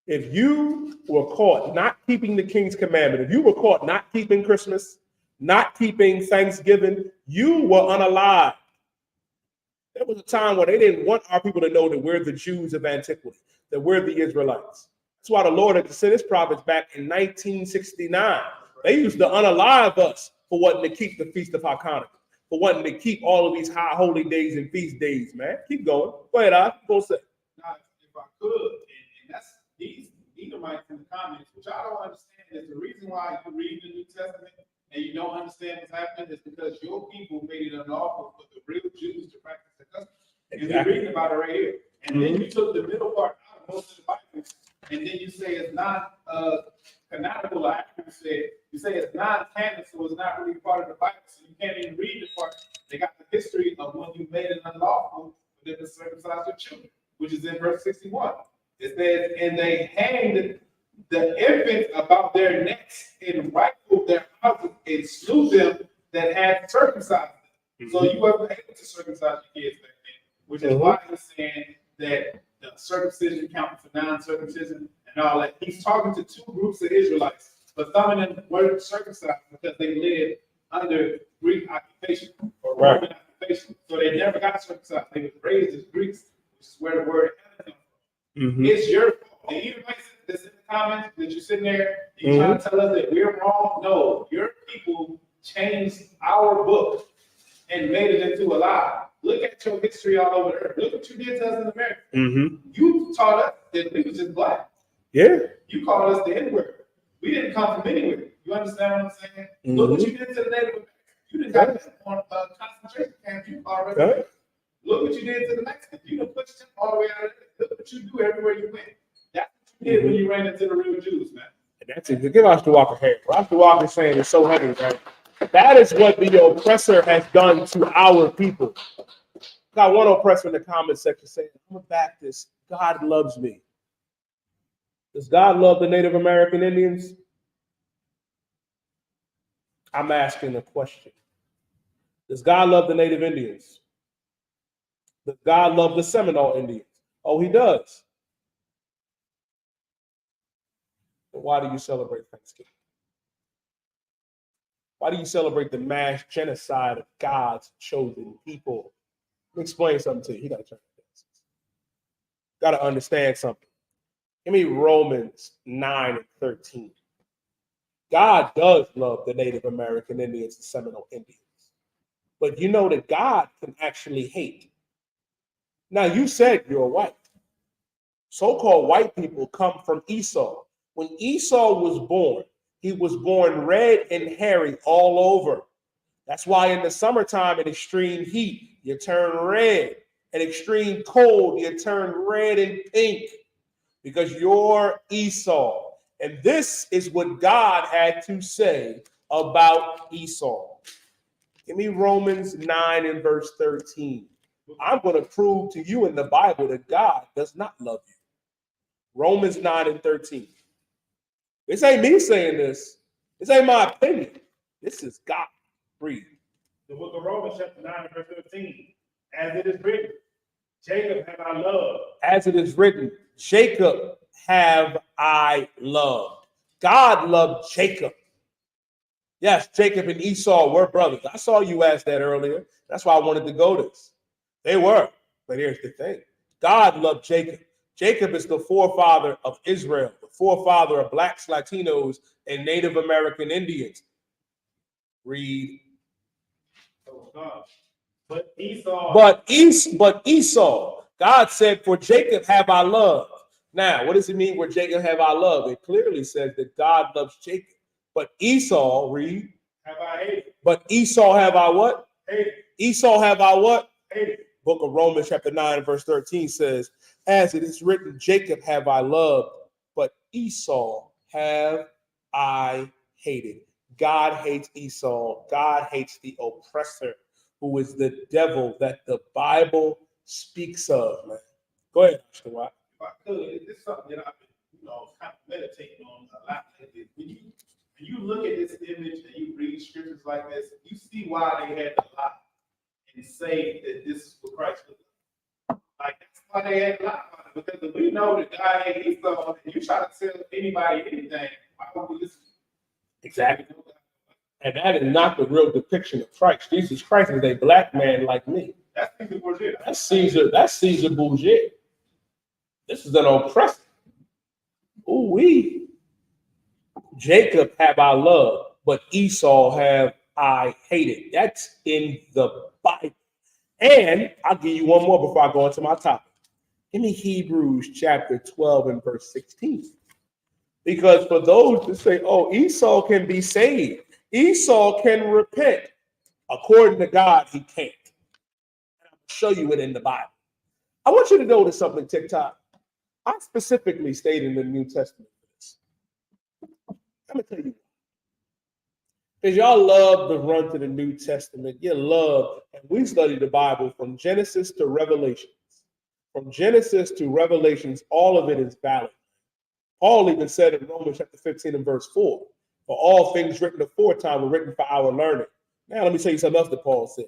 If you were caught not keeping the king's commandment, if you were caught not keeping Christmas, not keeping Thanksgiving, you were unalive. There was a time when they didn't want our people to know that we're the Jews of antiquity, that we're the Israelites. That's why the Lord had to send his prophets back in 1969. They used to unalive us for wanting to keep the Feast of Hanukkah, for wanting to keep all of these high holy days and feast days, man. Keep going. Go ahead, I go say. Now, if I could, and that's these Edomites in the comments, which I don't understand, is the reason why you read the New Testament and you don't understand what's happening is because your people made it unlawful for the real Jews to practice the custom. And we're reading about it right here. And then you took the middle part out of most of the Bible, and then you say it's not canonical. You say it's not canon, so it's not really part of the Bible. So you can't even read the part. They got the history of when you made it unlawful for them to circumcise your children, which is in verse 61. It says, and they hanged the infants about their necks and rifled their houses and slew them that had circumcised them. So you weren't able to circumcise your kids back then, which is why he's saying that the circumcision counted for non-circumcision and all that. He's talking to 2 groups of Israelites, but some of them weren't circumcised because they lived under Greek occupation or Roman occupation. So they never got circumcised. They were raised as Greeks, which is where the word comes from. It's your fault. The Edomites that's in the comments that you're sitting there, you trying to tell us that we're wrong? No, your people changed our book and made it into a lie. Look at your history all over the earth. Look what you did to us in America. You taught us that we was just black. Yeah. You called us the N-word. We didn't come from anywhere. You understand what I'm saying? Look what you did to the Native Americans. You didn't got them on concentration camps. You already. Look what you did to the Mexicans. You done pushed them all the way out of there. Look what you do everywhere you went. That's what you did when you ran into the real Jews, man. And that's it. Give Oscar Walker hair. Oscar Walker saying it's so heavy, right? That is what the oppressor has done to our people. Got one oppressor in the comment section saying, I'm a Baptist. God loves me. Does God love the Native American Indians? I'm asking a question. Does God love the Native Indians? Does God love the Seminole Indians? Oh, he does. But why do you celebrate Thanksgiving? Why do you celebrate the mass genocide of God's chosen people? Let me explain something to you. You got to turn this. Got to understand something. Give me Romans 9:13. God does love the Native American Indians and Seminole Indians. But you know that God can actually hate. Now, you said you're white. So-called white people come from Esau. When Esau was born, he was born red and hairy all over. That's why in the summertime, in extreme heat, you turn red. In extreme cold, you turn red and pink because you're Esau. And this is what God had to say about Esau. Give me Romans 9 and verse 13. I'm going to prove to you in the Bible that God does not love you. Romans 9 and 13. This ain't me saying this. This ain't my opinion. This is God. Read. The book of Romans chapter 9 verse 13. As it is written, Jacob have I loved. As it is written, Jacob have I loved. God loved Jacob. Yes, Jacob and Esau were brothers. I saw you ask that earlier. That's why I wanted to go this. They were. But here's the thing. God loved Jacob. Jacob is the forefather of Israel, the forefather of blacks, Latinos, and Native American Indians. Read. But Esau. But Esau, God said, for Jacob have I loved. Now, what does it mean where Jacob have I loved? It clearly says that God loves Jacob. But Esau, read. Have I hated? But Esau have I what? Hated. Esau have I what? Hated. Book of Romans chapter 9 verse 13 says, as it is written, Jacob have I loved, but Esau have I hated. God hates Esau. God hates the oppressor, who is the devil that the Bible speaks of, man. Go ahead, Mr. Watt. If I could, it's something that I've been, kind of meditating on a lot lately. When you look at this image and you read scriptures like this, you see why they had to lie and say that this is what Christ was. Like, that's why they had to lie about it. Because if we know that God ain't Esau, and you try to tell anybody anything, why would we listen? Exactly. And that is not the real depiction of Christ. Jesus Christ is a black man like me. That's Caesar Borgia. That's Caesar Borgia. This is an oppressor. Ooh wee. Jacob have I loved, but Esau have I hated. That's in the Bible. And I'll give you one more before I go into my topic. In the Hebrews chapter 12 and verse 16. Because for those that say, oh, Esau can be saved, Esau can repent. According to God, he can't. And I'll show you it in the Bible. I want you to notice something, TikTok. I specifically stayed in the New Testament for this. I'm going to tell you. Because y'all love to run to the New Testament. You love, and we study the Bible from Genesis to Revelations. From Genesis to Revelations, all of it is valid. Paul even said in Romans chapter 15 and verse 4, for all things written aforetime were written for our learning. Now let me tell you something else that Paul said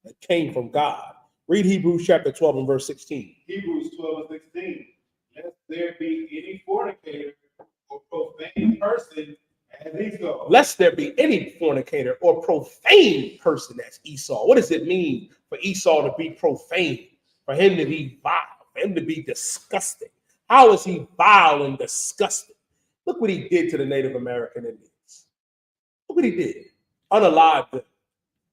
that came from God. Read Hebrews chapter 12 and verse 16. Hebrews 12 and 16. Lest there be any fornicator or profane person as Esau. Lest there be any fornicator or profane person as Esau. What does it mean for Esau to be profane? For him to be vile, for him to be disgusting. How is he vile and disgusting? Look what he did to the Native American Indians. Look what he did. Unalived them,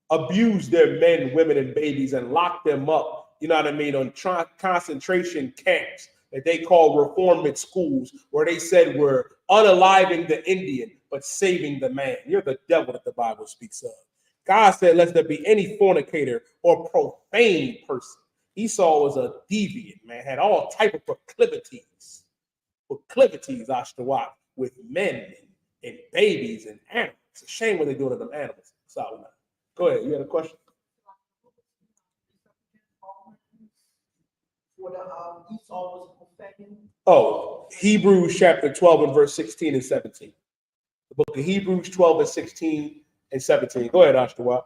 abused their men, women, and babies, and locked them up, you know what I mean, on concentration camps that they call reformist schools, where they said we're unaliving the Indian, but saving the man. You're the devil that the Bible speaks of. God said, lest there be any fornicator or profane person. Esau was a deviant, man, had all type of proclivities, Ashtawat, with men and babies and animals. It's a shame what they do to them animals. Solomon. Go ahead, you had a question? Oh, Hebrews chapter 12 and verse 16 and 17. The book of Hebrews 12 and 16 and 17. Go ahead, Ashtawat.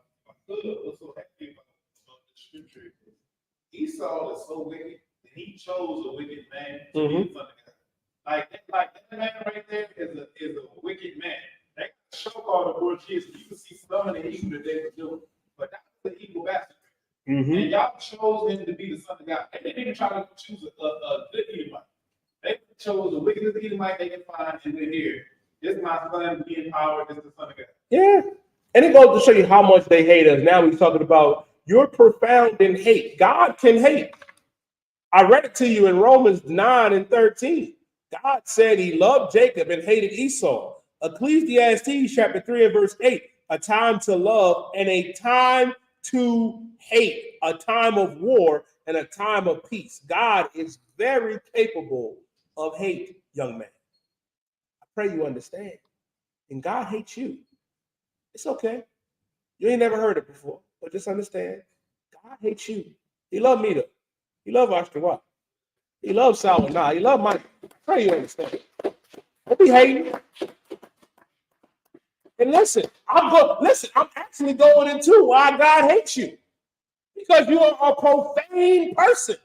Esau is so wicked, and he chose a wicked man to be the son of God. Like that man right there is a wicked man. That show called the Borgia, you can see some of the evil that they were doing, but that was the evil bastard. And y'all chose him to be the son of God. And they didn't try to choose a good Edomite. They chose the wickedest Edomite they can find, and they're here. This is my son, be in power, this is the son of God. Yeah. And it goes to show you how much they hate us. Now he's talking about you're profound in hate. God can hate. I read it to you in Romans 9 and 13. God said he loved Jacob and hated Esau. Ecclesiastes chapter 3 and verse 8. A time to love and a time to hate. A time of war and a time of peace. God is very capable of hate, young man. I pray you understand. And God hates you. It's okay. You ain't never heard it before, but just understand. God hates you. He loved me though. He loved Ashtawat. He loves Salman. Nah, he loved Mike. I pray you understand. Don't be hating. And listen, I'm actually going into why God hates you. Because you are a profane person.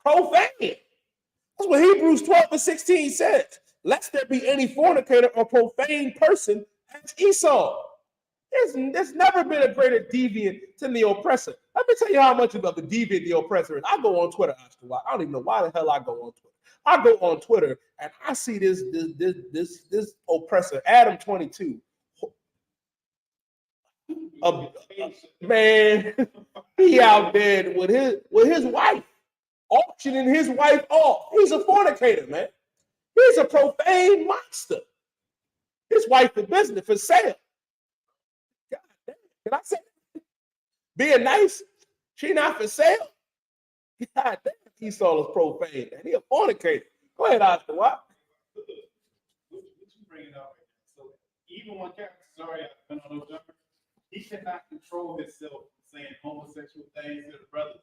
Profane. That's what Hebrews 12 and 16 says. Lest there be any fornicator or profane person as Esau. There's never been a greater deviant than the oppressor. Let me tell you how much of a deviant the oppressor is. I go on Twitter, I don't even know why the hell I go on Twitter. I go on Twitter and I see this oppressor, Adam 22. Man, he out there with his wife, auctioning his wife off. He's a fornicator, man. He's a profane monster. His wife for business, for sale. God damn. Can I say that? Being nice, she not for sale. God damn, Esau is profane, and he a fornicator. Go ahead, Oscar. What? What you bringing up right now? So even when Captain Sorry, I've been on those jumpers, he cannot control himself from saying homosexual things to the brothers.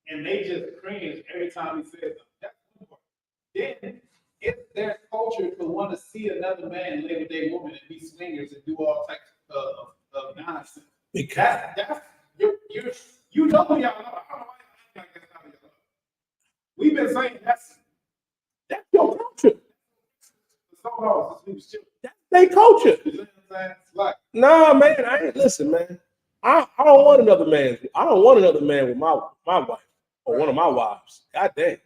And they just cringe every time he says them. That's one part. Then it's their culture to want to see another man live with a woman and be swingers and do all types of nonsense. That's you know y'all know. I don't know why y'all act like that's not y'all know. We've been saying that's your culture. so long since we was children. That's their culture. You know what I'm saying? It's like, Nah, man, I ain't listen, man. I don't want another man. I don't want another man with my wife or one of my wives. God damn.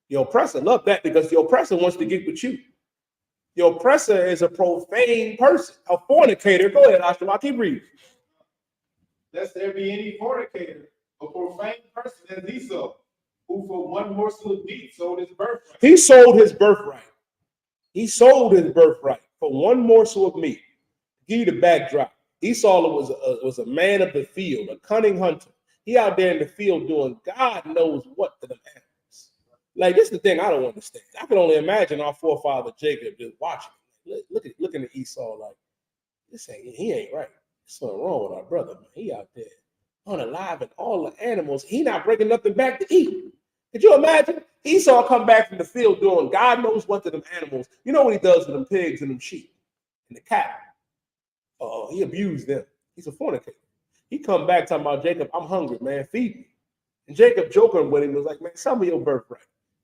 The oppressor love that because the oppressor wants to get with you. The oppressor is a profane person, a fornicator. Go ahead, Ashton. I'll keep reading. lest there be any fornicator, a profane person as Esau, who for one morsel of meat sold his birthright. He sold his birthright. He sold his birthright for one morsel of meat. Give you the backdrop. Esau was a man of the field, a cunning hunter. He out there in the field doing God knows what to them animals. Like, this is the thing I don't understand. I can only imagine our forefather Jacob just watching. Looking at Esau like, he ain't right. There's something wrong with our brother, man. He out there unaliving all the animals. He not bringing nothing back to eat. Could you imagine? Esau come back from the field doing God knows what to them animals. You know what he does to them pigs and them sheep and the cattle? He abused them. He's a fornicator. He come back talking about, Jacob, I'm hungry, man, feed me. And Jacob joking with him was like, man, some of your birthright.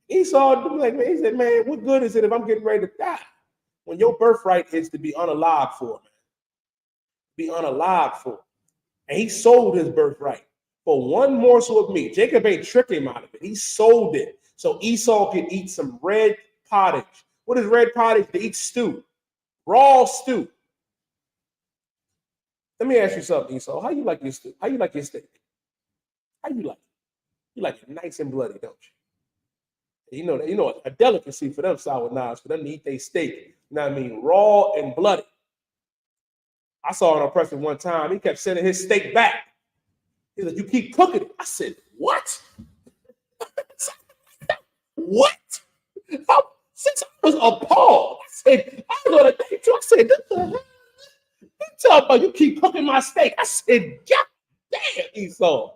Esau like, man, he said, man, what good is it if I'm getting ready to die? When your birthright is to be unalive for, man. Be unalive for. And he sold his birthright for one morsel of meat. Jacob ain't tricking him out of it. He sold it so Esau could eat some red pottage. What is red pottage? To eat stew, raw stew. Let me ask you something, Esau. How you like your stew? How you like your steak? How you like it? You like it nice and bloody, don't you? You know a delicacy for them sour knives, for them to eat their steak. You know what I mean? Raw and bloody. I saw an oppressor one time. He kept sending his steak back. He said, you keep cooking it. I said, what? What? Since I was appalled, I said, I was on a date too. I said, what the hell? You talking about you keep cooking my steak? I said, God damn, Esau.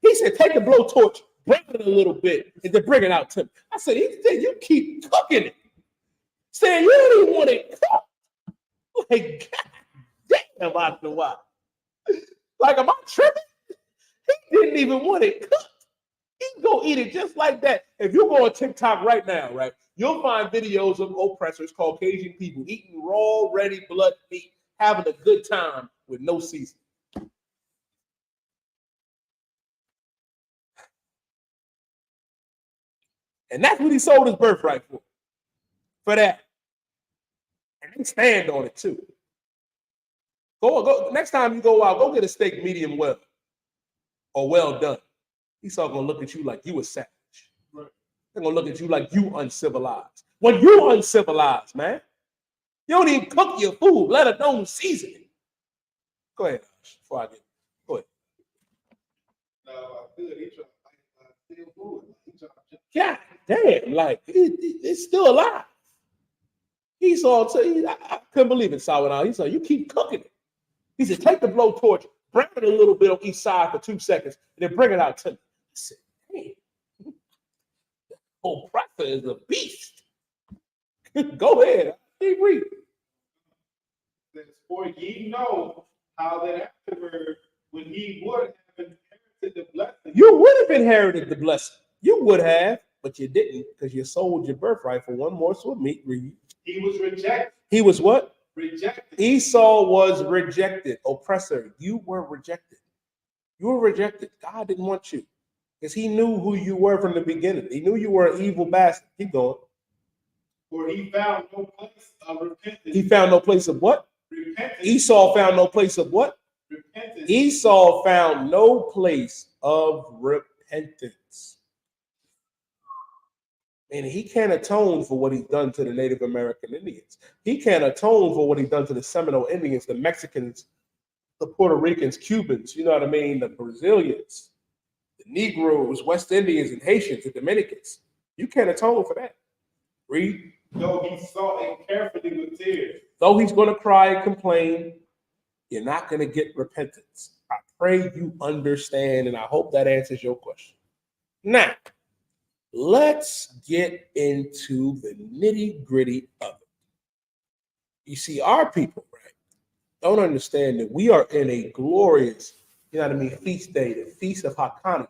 He said, take the blowtorch, break it a little bit, and then bring it out to me. I said, you keep cooking it. Saying you don't even want it cooked. Like, God damn, I don't know why. Like, am I tripping? He didn't even want it cooked. He can go eat it just like that. If you go on TikTok right now, right, you'll find videos of oppressors, Caucasian people eating raw, ready blood meat, having a good time with no seasoning. And that's what he sold his birthright for. For that. And they stand on it too. Go. Next time you go out, go get a steak medium well or well done. Esau gonna look at you like you a savage. Right. They're gonna look at you like you uncivilized. When you uncivilized, man, you don't even cook your food, let alone season it. Go ahead, Ash, before I get. Go ahead. No, I could. He tried to steal food. God damn, like it's still alive. Esau, I couldn't believe it, Sawanah. He said, you keep cooking it. He said, take the blowtorch, bring it a little bit on each side for 2 seconds, and then bring it out to me. I said, damn, oppressor is a beast. Go ahead. Keep reading. For ye know how that afterward, when he would have inherited the blessing. You would have inherited the blessing. You would have, but you didn't because you sold your birthright for one morsel of meat. He was rejected. He was what? Rejected. Esau was rejected. Oppressor, you were rejected. You were rejected. God didn't want you because he knew who you were from the beginning. He knew you were an evil bastard. Keep going. For he found no place of repentance. He found no place of what? Repentance. Esau found no place of what? Repentance. Esau found no place of repentance. And he can't atone for what he's done to the Native American Indians. He can't atone for what he's done to the Seminole Indians, the Mexicans, the Puerto Ricans, Cubans, you know what I mean, the Brazilians, the Negroes, West Indians, and Haitians, the Dominicans. You can't atone for that. Read. Though he sought it carefully with tears. Though he's going to cry and complain, you're not going to get repentance. I pray you understand, and I hope that answers your question. Now, let's get into the nitty-gritty of it. You see, our people, right, don't understand that we are in a glorious, you know what I mean, feast day, the Feast of Hanukkah.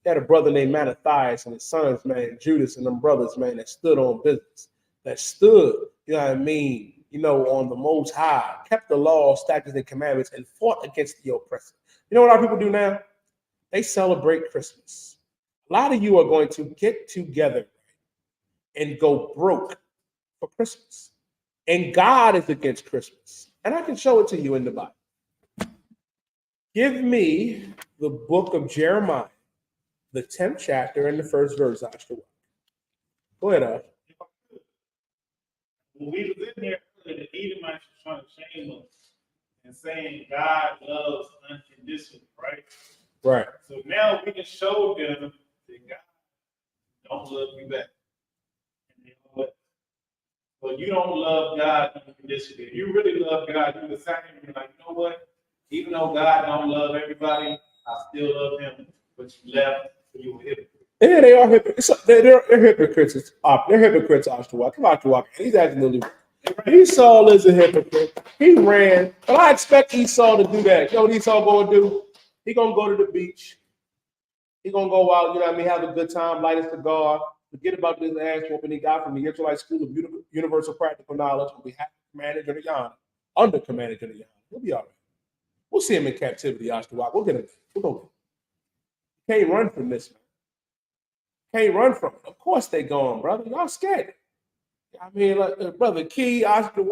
They had a brother named Mattathias and his sons, man, Judas and them brothers, man, that stood on business, that stood, you know what I mean, you know, on the Most High, kept the law, statutes, and commandments, and fought against the oppressor. You know what our people do now? They celebrate Christmas. A lot of you are going to get together and go broke for Christmas. And God is against Christmas. And I can show it to you in the Bible. Give me the book of Jeremiah, the 10th chapter and the first verse, Ashton. Go ahead, Ash. When we was in there, the Edomites were trying to shame us and saying God loves unconditionally, right? Right. So now we can show them that God don't love you back. And they know it. Well, you don't love God unconditionally. If you really love God, you would say, like, you know what? Even though God don't love everybody, I still love him. But you left, so you were hypocrite. Yeah, they are hypocrites. They're hypocrites. They're hypocrites, Ashton. Come on, Ashton. He's absolutely right. Esau is a hypocrite. He ran, but I expect Esau to do that. You know what Esau going to do? He going to go to the beach. He going to go out, you know what I mean, have a good time, light his cigar, forget about this ass whooping he got from the Israelite School of Universal Practical Knowledge on behalf of Commander General Yahanna, under Commander General Yahanna. He'll be all right. We'll see him in captivity, Ashton. We'll get him. We'll go. Can't run from this, man. Can't run from it. Of course they gone, brother. Y'all scared. I mean, like, brother Key, Ashton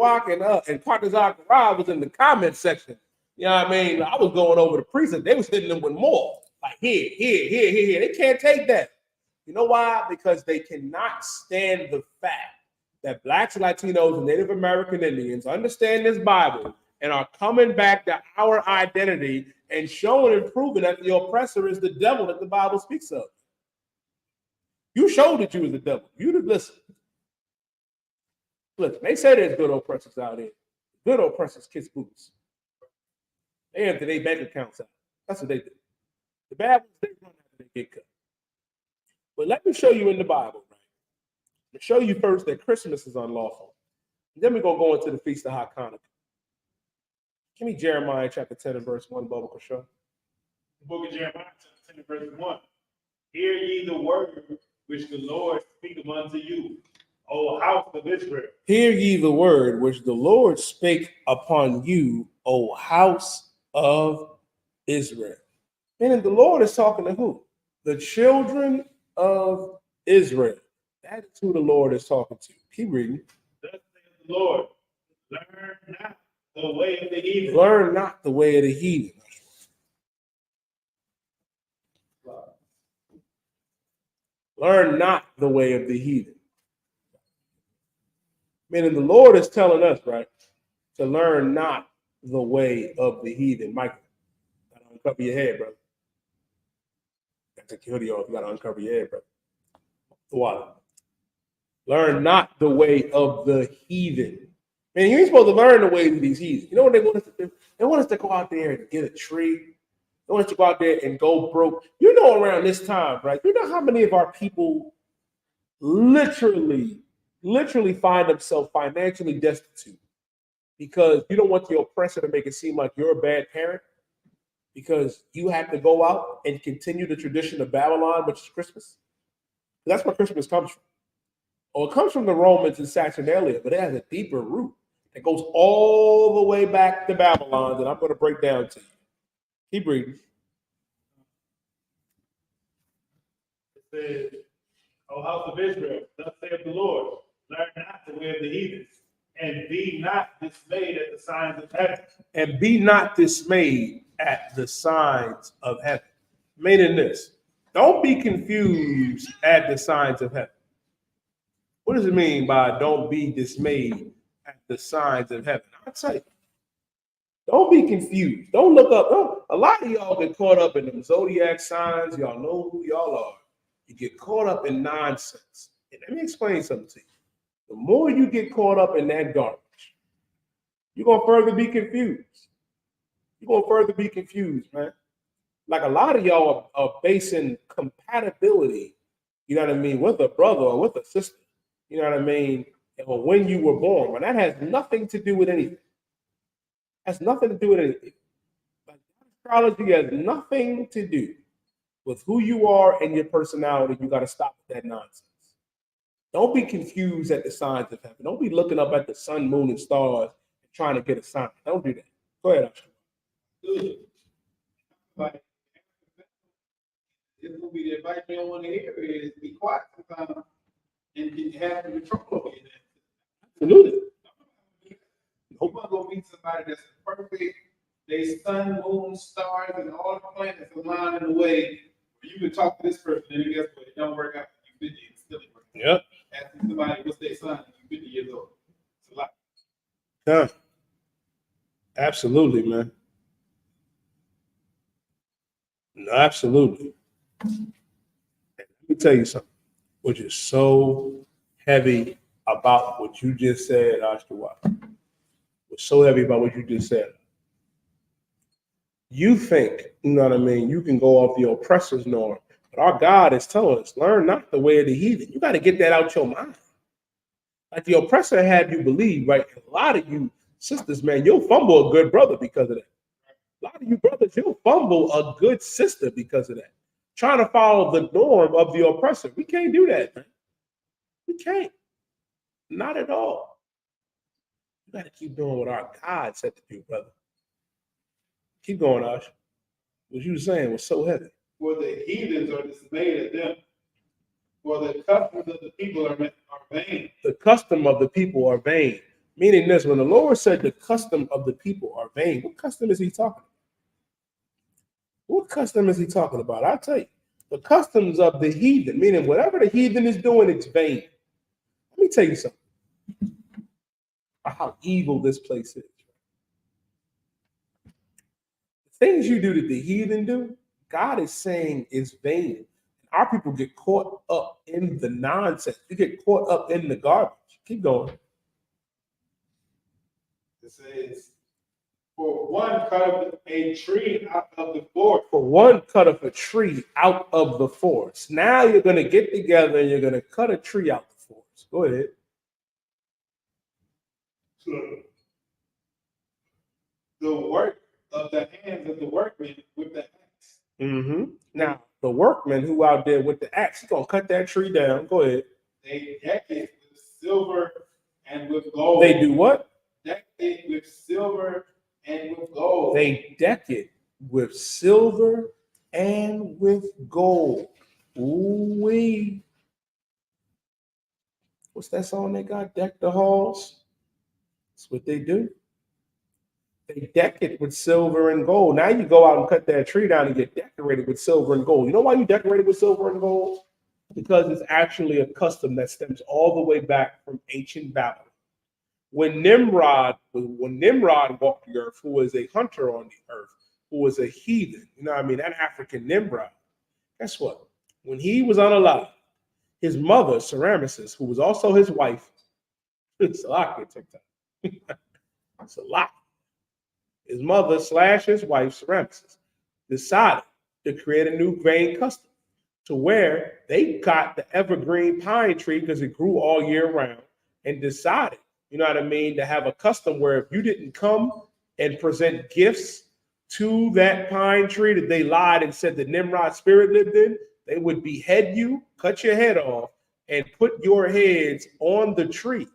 and Partizan Karab was in the comment section. You know what I mean? I was going over the precinct. They was hitting them with more. Like here. They can't take that. You know why? Because they cannot stand the fact that Blacks, Latinos, and Native American Indians understand this Bible and are coming back to our identity and showing and proving that the oppressor is the devil that the Bible speaks of. You showed that you was the devil. You did listen. Listen, they say there's good oppressors out there. Good oppressors kiss boots. They empty their bank accounts out. That's what they do. The bad ones, they run after they get cut. But let me show you in the Bible, right? To show you first that Christmas is unlawful. Then we're going to go into the Feast of Hanukkah. Give me Jeremiah chapter 10 and verse 1, Bubba Kashaw. The book of Jeremiah, chapter 10 and verse 1. Hear ye the word which the Lord speaketh unto you, O house of Israel. Hear ye the word which the Lord spake upon you, O house of Israel. Meaning the Lord is talking to who? The children of Israel. That is who the Lord is talking to. Keep reading. Thus saith the Lord, learn not the way of the heathen. Learn not the way of the heathen. Learn not the way of the heathen. Meaning the Lord is telling us, right, to learn not the way of the heathen. Michael, gotta uncover your head, brother. Gotta take your hoodie off. You gotta uncover your head, brother. The water. Learn not the way of the heathen. Man, you ain't supposed to learn the ways of these heathens. You know what they want us to do? They want us to go out there and get a tree. They want us to go out there and go broke. You know, around this time, right? You know how many of our people literally find themselves financially destitute because you don't want the oppressor to make it seem like you're a bad parent because you have to go out and continue the tradition of Babylon, which is Christmas. That's where Christmas comes from. Oh, it comes from the Romans and Saturnalia, but it has a deeper root. It goes all the way back to Babylon that I'm going to break down to you. Keep reading. It says, O house of Israel, thus saith the Lord, learn not the way of the heathen, and be not dismayed at the signs of heaven. And be not dismayed at the signs of heaven. Meaning this, don't be confused at the signs of heaven. What does it mean by don't be dismayed at the signs of heaven? I'll tell you. Don't be confused. Don't look up. Don't. A lot of y'all get caught up in them zodiac signs. Y'all know who y'all are. You get caught up in nonsense. And let me explain something to you. The more you get caught up in that garbage, you're going to further be confused. You're going to further be confused, man. Like a lot of y'all are basing compatibility, you know what I mean, with a brother or with a sister, you know what I mean, or when you were born. When that has nothing to do with anything. Has nothing to do with anything. Like, astrology has nothing to do with who you are and your personality. You got to stop with that nonsense. Don't be confused at the signs of heaven. Don't be looking up at the sun, moon, and stars and trying to get a sign. Don't do that. Go ahead, Oscar. Good. Like, it's gonna be the advice you don't want to hear is be quiet sometimes and have control over it. Absolutely. You're gonna meet somebody that's perfect. They sun, moon, stars, and all the planets align in a way where you can talk to this person, and guess what? It don't work out. You 50, it's still work. Yep. Asking somebody what's their sign, you 50 years old. It's a lot. Yeah. Absolutely, man. No, absolutely. And let me tell you something, which is so heavy about what you just said, Oscar Watt. Was so heavy about what you just said. You think, you know what I mean, you can go off the oppressor's norm. But our God is telling us, learn not the way of the heathen. You got to get that out your mind. Like the oppressor had you believe, right? A lot of you sisters, man, you'll fumble a good brother because of that. A lot of you brothers, you'll fumble a good sister because of that. Trying to follow the norm of the oppressor. We can't do that, man. We can't. Not at all. You got to keep doing what our God said to do, brother. Keep going, Ash. What you were saying was so heavy. For the heathens are dismayed at them. For the customs of the people are vain. The custom of the people are vain. Meaning this, when the Lord said the custom of the people are vain, what custom is he talking about? What custom is he talking about? I'll tell you. The customs of the heathen, meaning whatever the heathen is doing, it's vain. Let me tell you something about how evil this place is. The things you do that the heathen do, God is saying is vain. Our people get caught up in the nonsense. You get caught up in the garbage. Keep going. It says, for one cut up a tree out of the forest. For one cut up a tree out of the forest. Now you're going to get together and you're going to cut a tree out the forest. Go ahead. The work of the hands of the workmen with the axe. Mm-hmm. Now, the workman who out there with the axe, he's going to cut that tree down. Go ahead. They deck it with silver and with gold. They do what? Deck it with silver and with gold. They deck it with silver and with gold. Ooh-wee. What's that song they got? Deck the halls. That's what they do. They deck it with silver and gold. Now you go out and cut that tree down and get decorated with silver and gold. You know why you decorate it with silver and gold? Because it's actually a custom that stems all the way back from ancient Babylon. When Nimrod walked the earth, who was a hunter on the earth, who was a heathen, you know what I mean, that African Nimrod, guess what? When he was unalive, his mother, Semiramis, who was also his wife, it's a lot to TikTok. It's a lot. His mother / his wife, Semiramis, decided to create a new vain custom to where they got the evergreen pine tree because it grew all year round and decided, you know what I mean, to have a custom where if you didn't come and present gifts to that pine tree that they lied and said the Nimrod spirit lived in, they would behead you, cut your head off, and put your heads on the tree.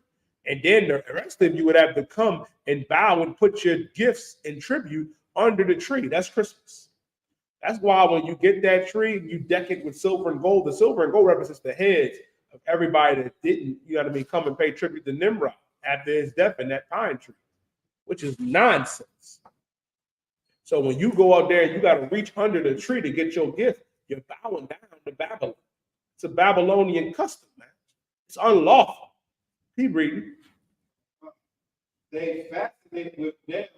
And then the rest of you would have to come and bow and put your gifts and tribute under the tree. That's Christmas. That's why when you get that tree, you deck it with silver and gold. The silver and gold represents the heads of everybody that didn't, you know what I mean, come and pay tribute to Nimrod after his death in that pine tree, which is nonsense. So when you go out there and you got to reach under the tree to get your gift, you're bowing down to Babylon. It's a Babylonian custom, man. It's unlawful. Keep reading. They fasten it with nails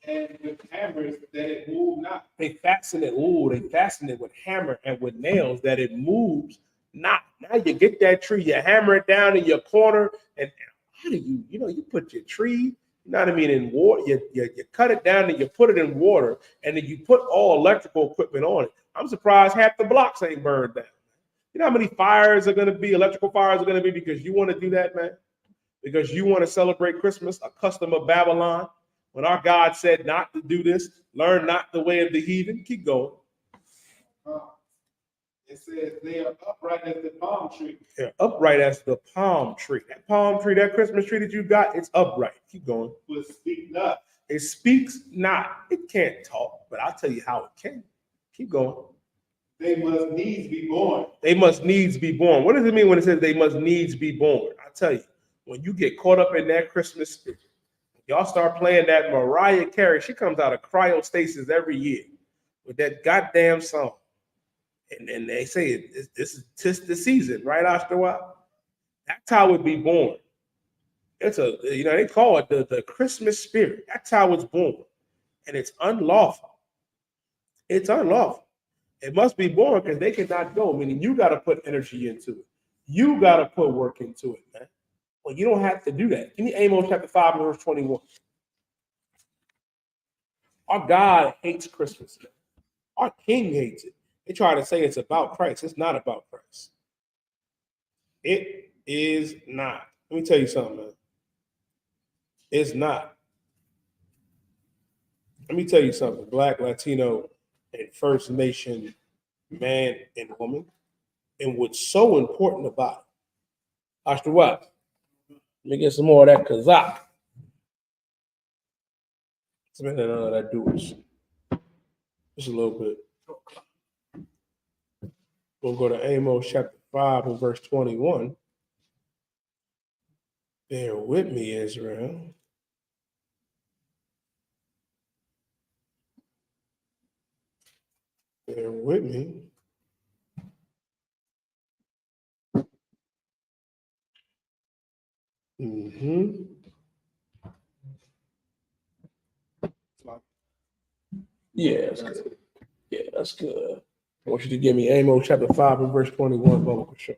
and with hammers that it move not. They fasten it. They fasten it with hammer and with nails that it moves not. Now you get that tree, you hammer it down in your corner, and how do you put your tree, you know what I mean, in water. You cut it down and you put it in water, and then you put all electrical equipment on it. I'm surprised half the blocks ain't burned down. You know how many fires are going to be, electrical fires are going to be because you want to do that, man? Because you want to celebrate Christmas, a custom of Babylon, when our God said not to do this, learn not the way of the heathen. Keep going. It says they are upright as the palm tree. They're upright as the palm tree. That palm tree, that Christmas tree that you got, it's upright. Keep going. But speak not. It speaks not. It can't talk, but I'll tell you how it can. Keep going. They must needs be born. They must needs be born. What does it mean when it says they must needs be born? I tell you, when you get caught up in that Christmas spirit, y'all start playing that Mariah Carey. She comes out of cryostasis every year with that goddamn song. And they say this is 'tis the season, right, Ashtawa? That's how it be born. It's they call it the Christmas spirit. That's how it's born. And it's unlawful. It's unlawful. It must be born because they cannot go, meaning you got to put energy into it. You got to put work into it, man. Well, you don't have to do that. Give me Amos chapter 5, verse 21. Our God hates Christmas, man. Our King hates it. They try to say it's about Christ. It's not about Christ. It is not. Let me tell you something, man. It's not. Let me tell you something. Black, Latino, and First Nation man and woman. And what's so important about it. Ashton what? Let me get some more of that Kazakh. Some of that doers. Just a little bit. We'll go to Amos chapter 5 and verse 21. Bear with me, Israel. Bear with me. Yeah, that's good. Yeah, that's good. I want you to give me Amos chapter 5 and verse 21, Bubba, for sure.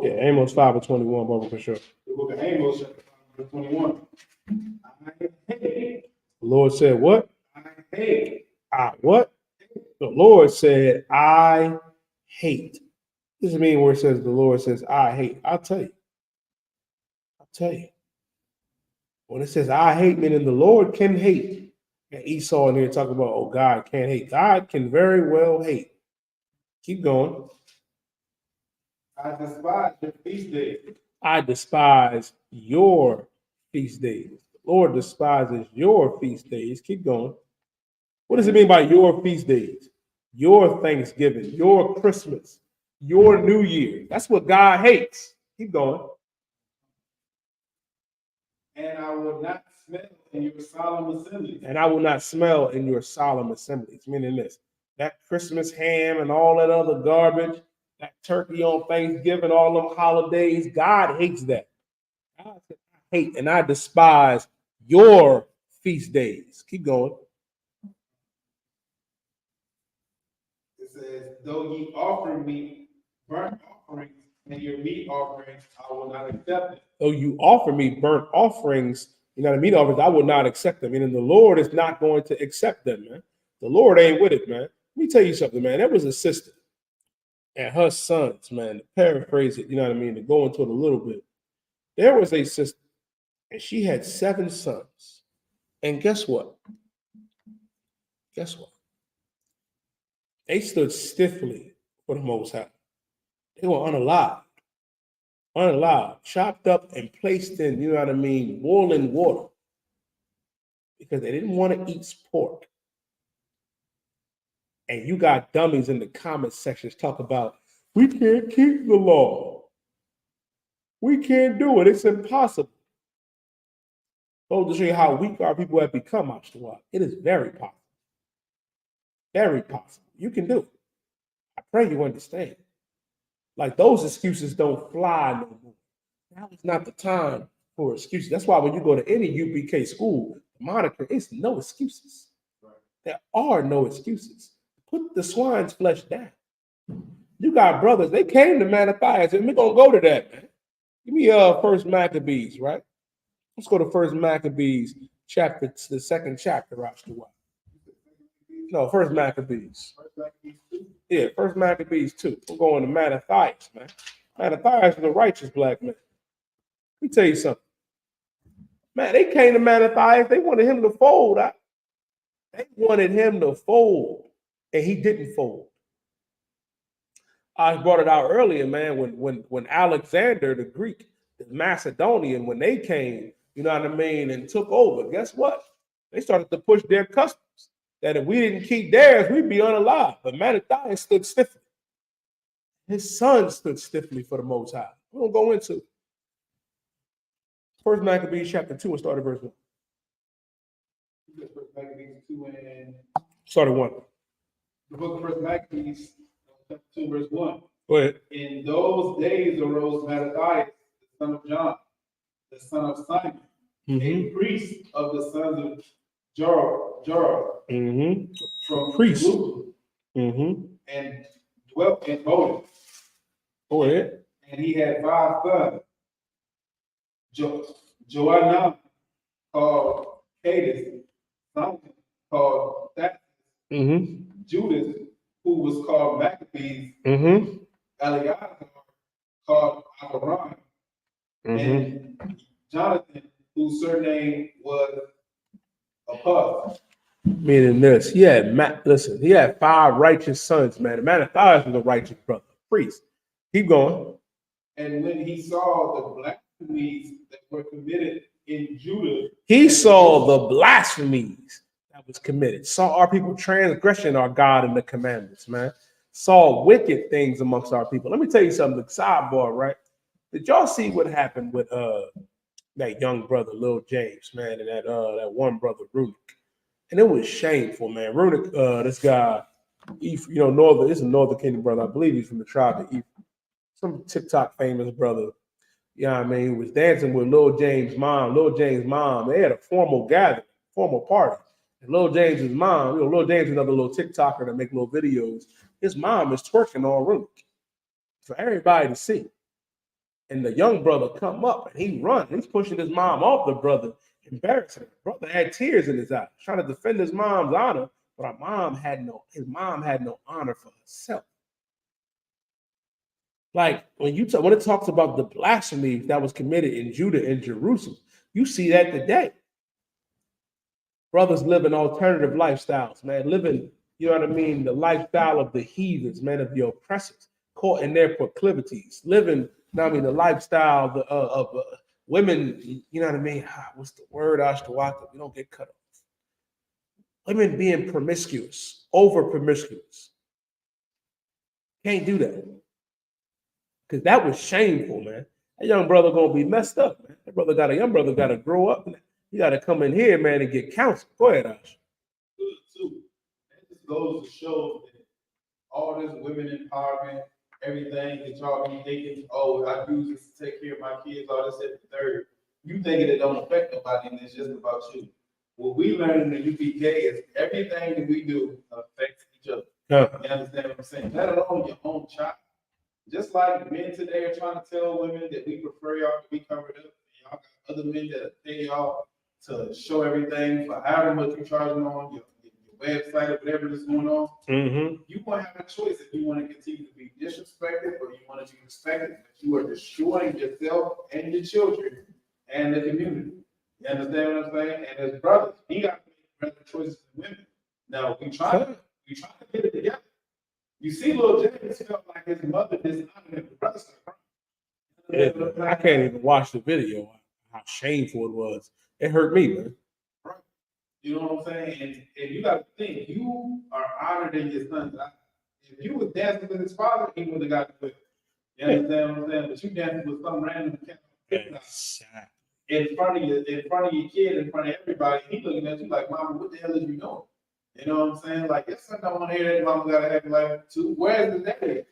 Yeah, Amos 5 and 21, Bubba, for sure. The book of Amos, chapter 5, verse 21. I hate. The Lord said, what? I hate. What? The Lord said, I hate. This doesn't mean where it says the Lord says, I hate. I'll tell you. When it says I hate, meaning the Lord can hate. And Esau in here talking about, oh, God can't hate. God can very well hate. Keep going. I despise your feast days. I despise your feast days. The Lord despises your feast days. Keep going. What does it mean by your feast days? Your Thanksgiving, your Christmas, your New Year. That's what God hates. Keep going. And I will not smell in your solemn assemblies. And I will not smell in your solemn assemblies. Meaning this, that Christmas ham and all that other garbage, that turkey on Thanksgiving, all them holidays, God hates that. God said, I hate and I despise your feast days. Keep going. It says, though ye offer me burnt offerings and your meat offerings, I will not accept it. Though you offer me burnt offerings, meat offerings, I will not accept them. Meaning the Lord is not going to accept them, man. The Lord ain't with it, man. Let me tell you something, man. There was a sister and her sons, man, to paraphrase it, to go into it a little bit. There was a sister and she had 7 sons. And guess what? They stood stiffly for the Most High. They were unalive, chopped up and placed in, boiling water because they didn't want to eat pork. And you got dummies in the comment sections talk about, We can't keep the law. We can't do it. It's impossible. To show you how weak our people have become, I.S.U.P.K. It is very possible. Very possible. You can do it. I pray you understand. Like those excuses don't fly no more. Now is not the time for excuses. That's why when you go to any UPK school, the moniker is no excuses. There are no excuses. Put the swine's flesh down. You got brothers, they came to Mattathias, and we're gonna go to that, man. Give me First Maccabees, right? Let's go to First Maccabees, the second chapter, I.S.U.P.K. No, First Maccabees. Yeah, First Maccabees 2. We're going to Mattathias, man. Mattathias is a righteous black man. Let me tell you something. Man, they came to Mattathias. They wanted him to fold. They wanted him to fold, and he didn't fold. I brought it out earlier, man, when Alexander, the Greek, the Macedonian, when they came, you know what I mean, and took over, guess what? They started to push their customs. That if we didn't keep theirs, we'd be unalive. But Mattathias stood stiffly. His son stood stiffly for the Most High. We're going to go into First Maccabees chapter 2 and start at verse 1. First Maccabees 2 and Start at 1. the book of First Maccabees, chapter 2, verse 1. Go ahead. In those days arose Mattathias, the son of John, the son of Simon, a priest of the sons of Jorah, from priest, Jerusalem, and dwelt in Bodin. Go ahead. And he had 5 sons. Joanna, called Cadus, Simon, called Thaddeus, Judas, who was called Maccabees, Eleazar, called Aharon, and Jonathan, whose surname was Isupk. Meaning this, he had 5 righteous sons, man. Mattathias was a righteous brother, priest. Keep going. And when he saw the blasphemies that were committed in Judah, he saw the blasphemies that was committed. Saw our people transgressing our God and the commandments, man. Saw wicked things amongst our people. Let me tell you something, sidebar, right? Did y'all see what happened with that young brother, Lil James, man, and that one brother, Runic? And it was shameful, man. Runic, this guy, it's a Northern Kingdom brother. I believe he's from the tribe of Ephraim. Some TikTok famous brother, you know what I mean, who was dancing with Lil James' mom. Lil James' mom, they had a formal gathering, formal party. And Lil James' mom, Lil James is another little TikToker that make little videos. His mom is twerking on Runic for everybody to see. And the young brother come up and he run. He's pushing his mom off the brother, embarrassing him. The brother had tears in his eyes, trying to defend his mom's honor, but his mom had no honor for herself. Like when it talks about the blasphemy that was committed in Judah and Jerusalem, you see that today. Brothers living alternative lifestyles, man, living, you know what I mean, the lifestyle of the heathens, man, of the oppressors, caught in their proclivities, living, the lifestyle of women, you know what I mean? What's the word, I.S.U.P.K? We don't get cut off. Women being promiscuous, over promiscuous. Can't do that. Because that was shameful, man. That young brother gonna be messed up, man. That young brother gotta grow up. He gotta come in here, man, and get counsel. Go ahead, Ash. That just goes to show that all this women empowerment, everything that y'all be thinking, oh, I use this to take care of my kids, all this at the third. You thinking it don't affect nobody, and it's just about you. What we learn in the UPK is everything that we do affects each other. You understand what I'm saying? Let alone your own child. Just like men today are trying to tell women that we prefer y'all to be covered up, and y'all got other men that pay y'all to show everything for however much you're charging on your website or whatever is going on. You want to have a choice if you want to continue to be disrespected or you want to be respected, but you are destroying yourself and your children and the community. You understand what I'm saying? And as brothers, we got to make better choices than women. Now we try to get it together. You see, Lil James felt like his mother dishonored him. The brother started crying. I can't even watch the video. How shameful it was. It hurt me, man. Right. You know what I'm saying? And you got to think, you are honored in your son's eyes. If you was dancing with his father, he would have got the whip. You understand what I'm saying? But you dancing with some random cat in front of your kid, in front of everybody, he looking at you like, Mama, what the hell is you doing? You know what I'm saying? Like, yes, son don't want to hear that. Mama gotta have like too. Where's the daddy?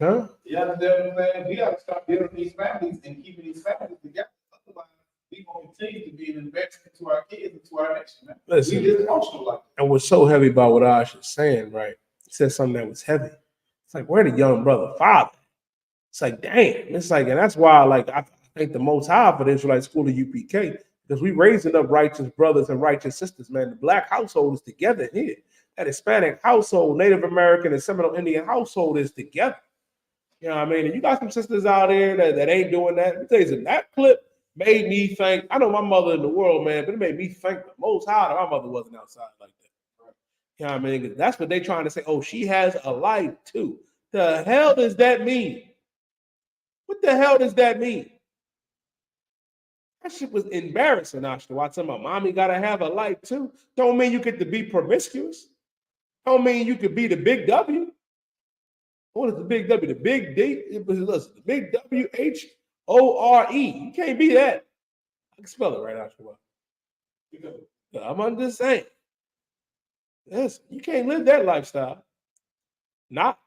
Huh? You understand what I'm saying? We gotta start building these families and keeping these families together. Otherwise, we gonna continue to be an investment to our kids and to our nation, man. Listen, we dysfunctional like that. And what's so heavy about what Ash is saying, right? He said something that was heavy. It's like, where the young brother father? It's like, damn. It's like, and that's why, like, I thank the Most High for the Israelite School of UPK, because we raising up righteous brothers and righteous sisters, man. The black household is together here. That Hispanic household, Native American and Seminole Indian household is together. You know what I mean? And you got some sisters out there that ain't doing that. Let me tell you something, that clip made me think, I know my mother in the world, man, but it made me think the Most High that my mother wasn't outside like that. You know what I mean? That's what they trying to say. Oh, she has a life too. The hell does that mean? What the hell does that mean? That shit was embarrassing, actually. Watch some of mommy gotta have a life too. Don't mean you get to be promiscuous. Don't mean you could be the big W. What is the big W? The big D? It was, listen, the big WHORE. You can't be that. I can spell it right after a while. I'm just saying. Yes, you can't live that lifestyle. Not.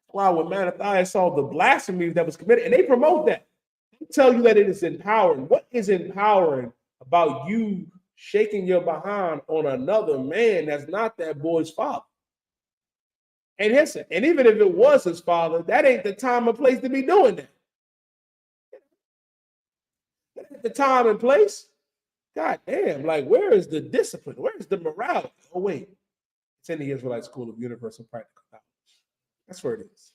Why when Mattathias saw the blasphemies that was committed, and they promote that. They tell you that it is empowering. What is empowering about you shaking your behind on another man that's not that boy's father? And listen, and even if it was his father, that ain't the time or place to be doing that. That ain't the time and place. God damn, like, where is the discipline? Where is the morality? Oh, wait. It's in the Israelite School of Universal Practical Knowledge. That's where it is.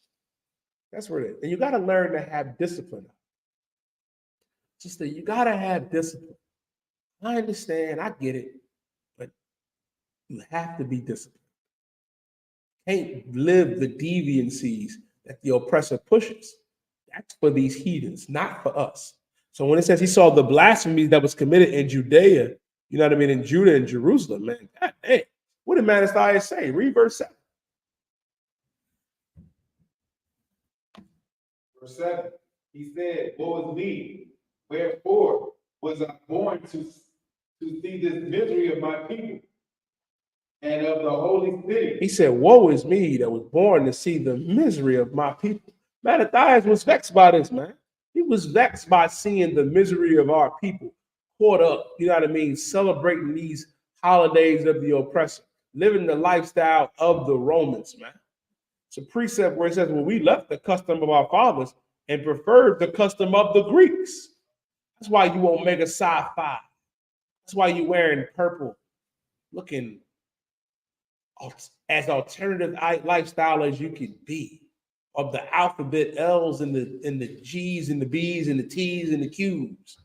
That's where it is. And you got to learn to have discipline. Just that you got to have discipline. I understand. I get it. But you have to be disciplined. Can't live the deviancies that the oppressor pushes. That's for these heathens, not for us. So when it says he saw the blasphemies that was committed in Judea, you know what I mean, in Judah and Jerusalem, man, God dang. What did Mattathias say? Read verse 7. Verse 7, he said, woe is me, wherefore was I born to see this misery of my people and of the holy city. He said, woe is me that was born to see the misery of my people. Mattathias was vexed by this, man. He was vexed by seeing the misery of our people caught up, you know what I mean, celebrating these holidays of the oppressor, living the lifestyle of the Romans, man. It's a precept where it says, well, we left the custom of our fathers and preferred the custom of the Greeks. That's why you won't make a sci-fi. That's why you're wearing purple, looking as alternative lifestyle as you can be. Of the alphabet L's and the G's and the B's and the T's and the Q's.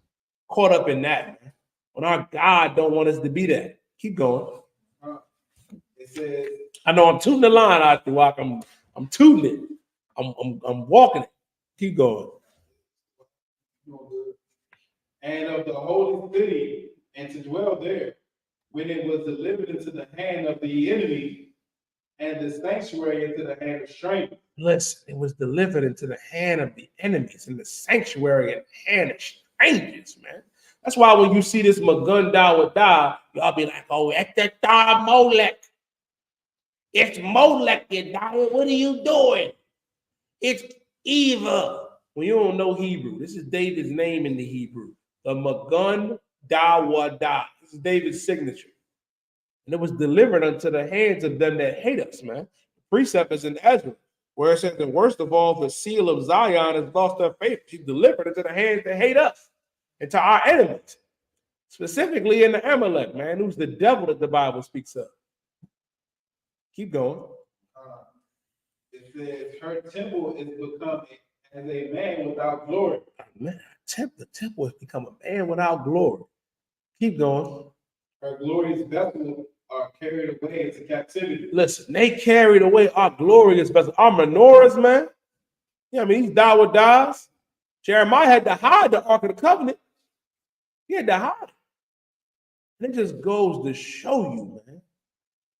Caught up in that, man. When our God don't want us to be that. Keep going. It says, I know I'm tooting the line out the walk. I'm tooting it. I'm walking it. Keep going. and of the holy city, and to dwell there, when it was delivered into the hand of the enemy, and the sanctuary into the hand of strangers. Listen, it was delivered into the hand of the enemies and the sanctuary in the hand of strangers, man. That's why when you see this Magun Dawadah, y'all be like, oh, that's that Molech. It's Molech, you Dawa. What are you doing? It's evil. When you don't know Hebrew, this is David's name in the Hebrew. The Magun Dawadah. This is David's signature. And it was delivered unto the hands of them that hate us, man. The precept is in Ezra, where it says, and worst of all, the seal of Zion has lost their faith. She's delivered into the hands that hate us, and to our enemies, specifically in the Amalek, man, who's the devil that the Bible speaks of. Keep going. It says, her temple is becoming as a man without glory. Man, the temple has become a man without glory. Keep going. Her glorious vessels are carried away into captivity. Listen, they carried away our glorious vessels, our menorahs, man. Yeah, I mean, these Dawadahs. Jeremiah had to hide the Ark of the Covenant. He had to hide it. And it just goes to show you, man,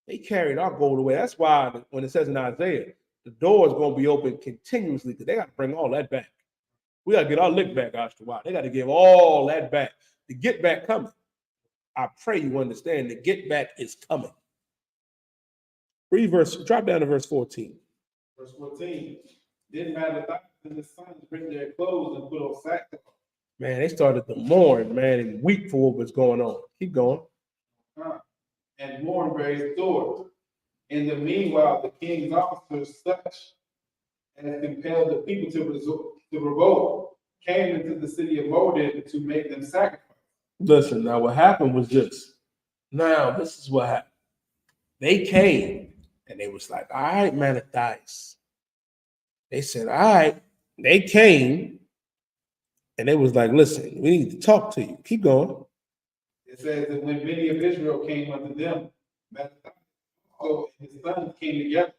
They carried our gold away. That's why when it says in Isaiah, the door is going to be open continuously because they got to bring all that back. We got to get our lick back, Ashtawa. They got to give all that back. The get back coming. I pray you understand the get back is coming. Drop down to verse 14. Verse 14. Then Malachi and his sons bring their clothes and put on sackcloth. Man, they started to mourn, man, and weep for what was going on. Keep going. And mourn very sore. In the meanwhile, the king's officers, such as compelled the people to revolt, came into the city of Modin to make them sacrifice. Listen, now what happened was this. Now, this is what happened. They came and they was like, all right, Manathias. They said, all right. They came and they was like, listen, we need to talk to you. Keep going. It says that when many of Israel came unto them, Mattathias and his sons came together.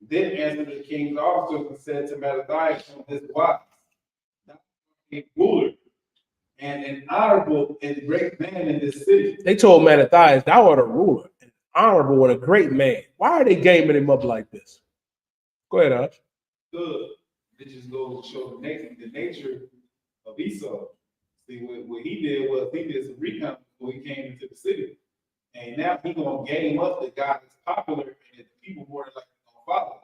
Then answered the king's officers and said to Mattathias on this wise, thou art a ruler and an honorable and great man in this city. They told Mattathias, thou art a ruler, an honorable and a great man. Why are they gaming him up like this? Go ahead, Ash. Good. It just goes to show the nature of Esau. See, what he did was he did some recon before he came into the city. And now he's going to game up the guy that's popular and the people more than likely going to follow.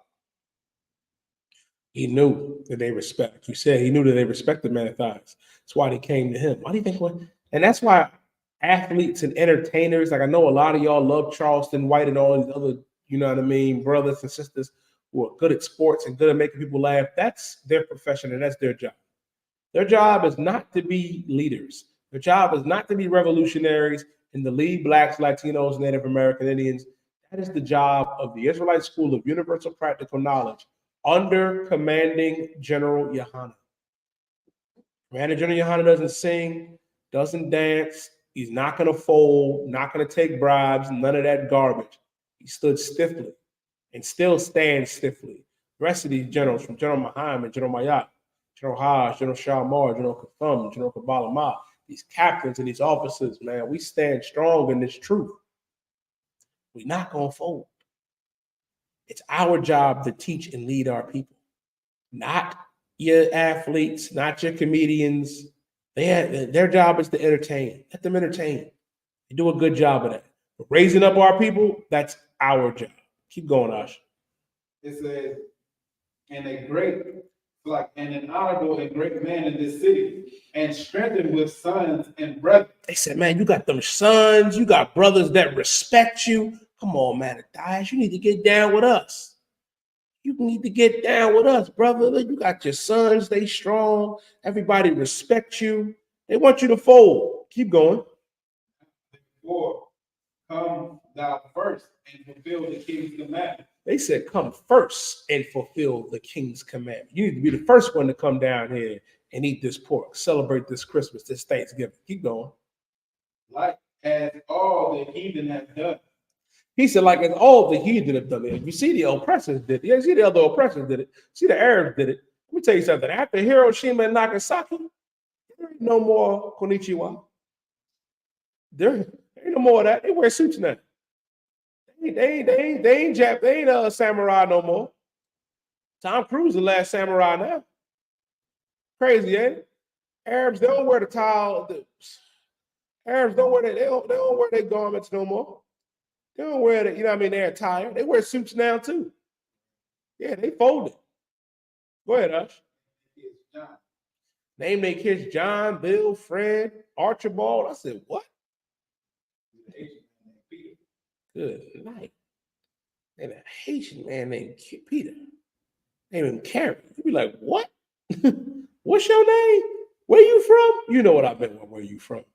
He knew that they respect. You said he knew that they respected Mattathias. That's why they came to him. Why do you think? And that's why athletes and entertainers, like I know a lot of y'all love Charleston White and all these other, you know what I mean, brothers and sisters who are good at sports and good at making people laugh. That's their profession and that's their job. Their job is not to be leaders. Their job is not to be revolutionaries and to lead Blacks, Latinos, Native American Indians. That is the job of the Israelite School of Universal Practical Knowledge under Commanding General Yahanna. Commander General Yahanna doesn't sing, doesn't dance. He's not going to fold, not going to take bribes, none of that garbage. He stood stiffly and still stands stiffly. The rest of these generals, from General Muhammad, General Mayat, General Hajj, General Shalmar, General Katham, General Kabbalah, these captains and these officers, man, we stand strong in this truth. We're not going to fold. It's our job to teach and lead our people, not your athletes, not your comedians. Their job is to entertain. Let them entertain. They do a good job of that. But raising up our people, that's our job. Keep going, Ash. It says, and an honorable and great man in this city, and strengthened with sons and brothers. They said, man, you got them sons, you got brothers that respect you. Come on, man, Matthias, you need to get down with us. You need to get down with us, brother. You got your sons, they strong. Everybody respects you. They want you to fold. Keep going. Therefore, come thou first and fulfill the king's commandment. They said, come first and fulfill the king's commandment. You need to be the first one to come down here and eat this pork, celebrate this Christmas, this Thanksgiving. Keep going. Like as all the heathen have done. He said, like as all the heathen have done it. You see the oppressors did it. Yeah, you see the other oppressors did it. See the Arabs did it. Let me tell you something. After Hiroshima and Nagasaki, there ain't no more konnichiwa. There ain't no more of that. They wear suits now. They ain't samurai no more. Tom Cruise the last samurai now. Crazy, ain't it? Arabs, they don't wear the towel. Arabs don't wear they don't wear their garments no more. They don't wear the, you know what I mean, their attire. They wear suits now too. Yeah, they folded. Go ahead, Ash. Name their kids John, Bill, Fred, Archibald. I said, what? Good night. And a Haitian man named Peter. Name him Carrie. You'd be like, what? What's your name? Where you from? You know what I meant. Where you from?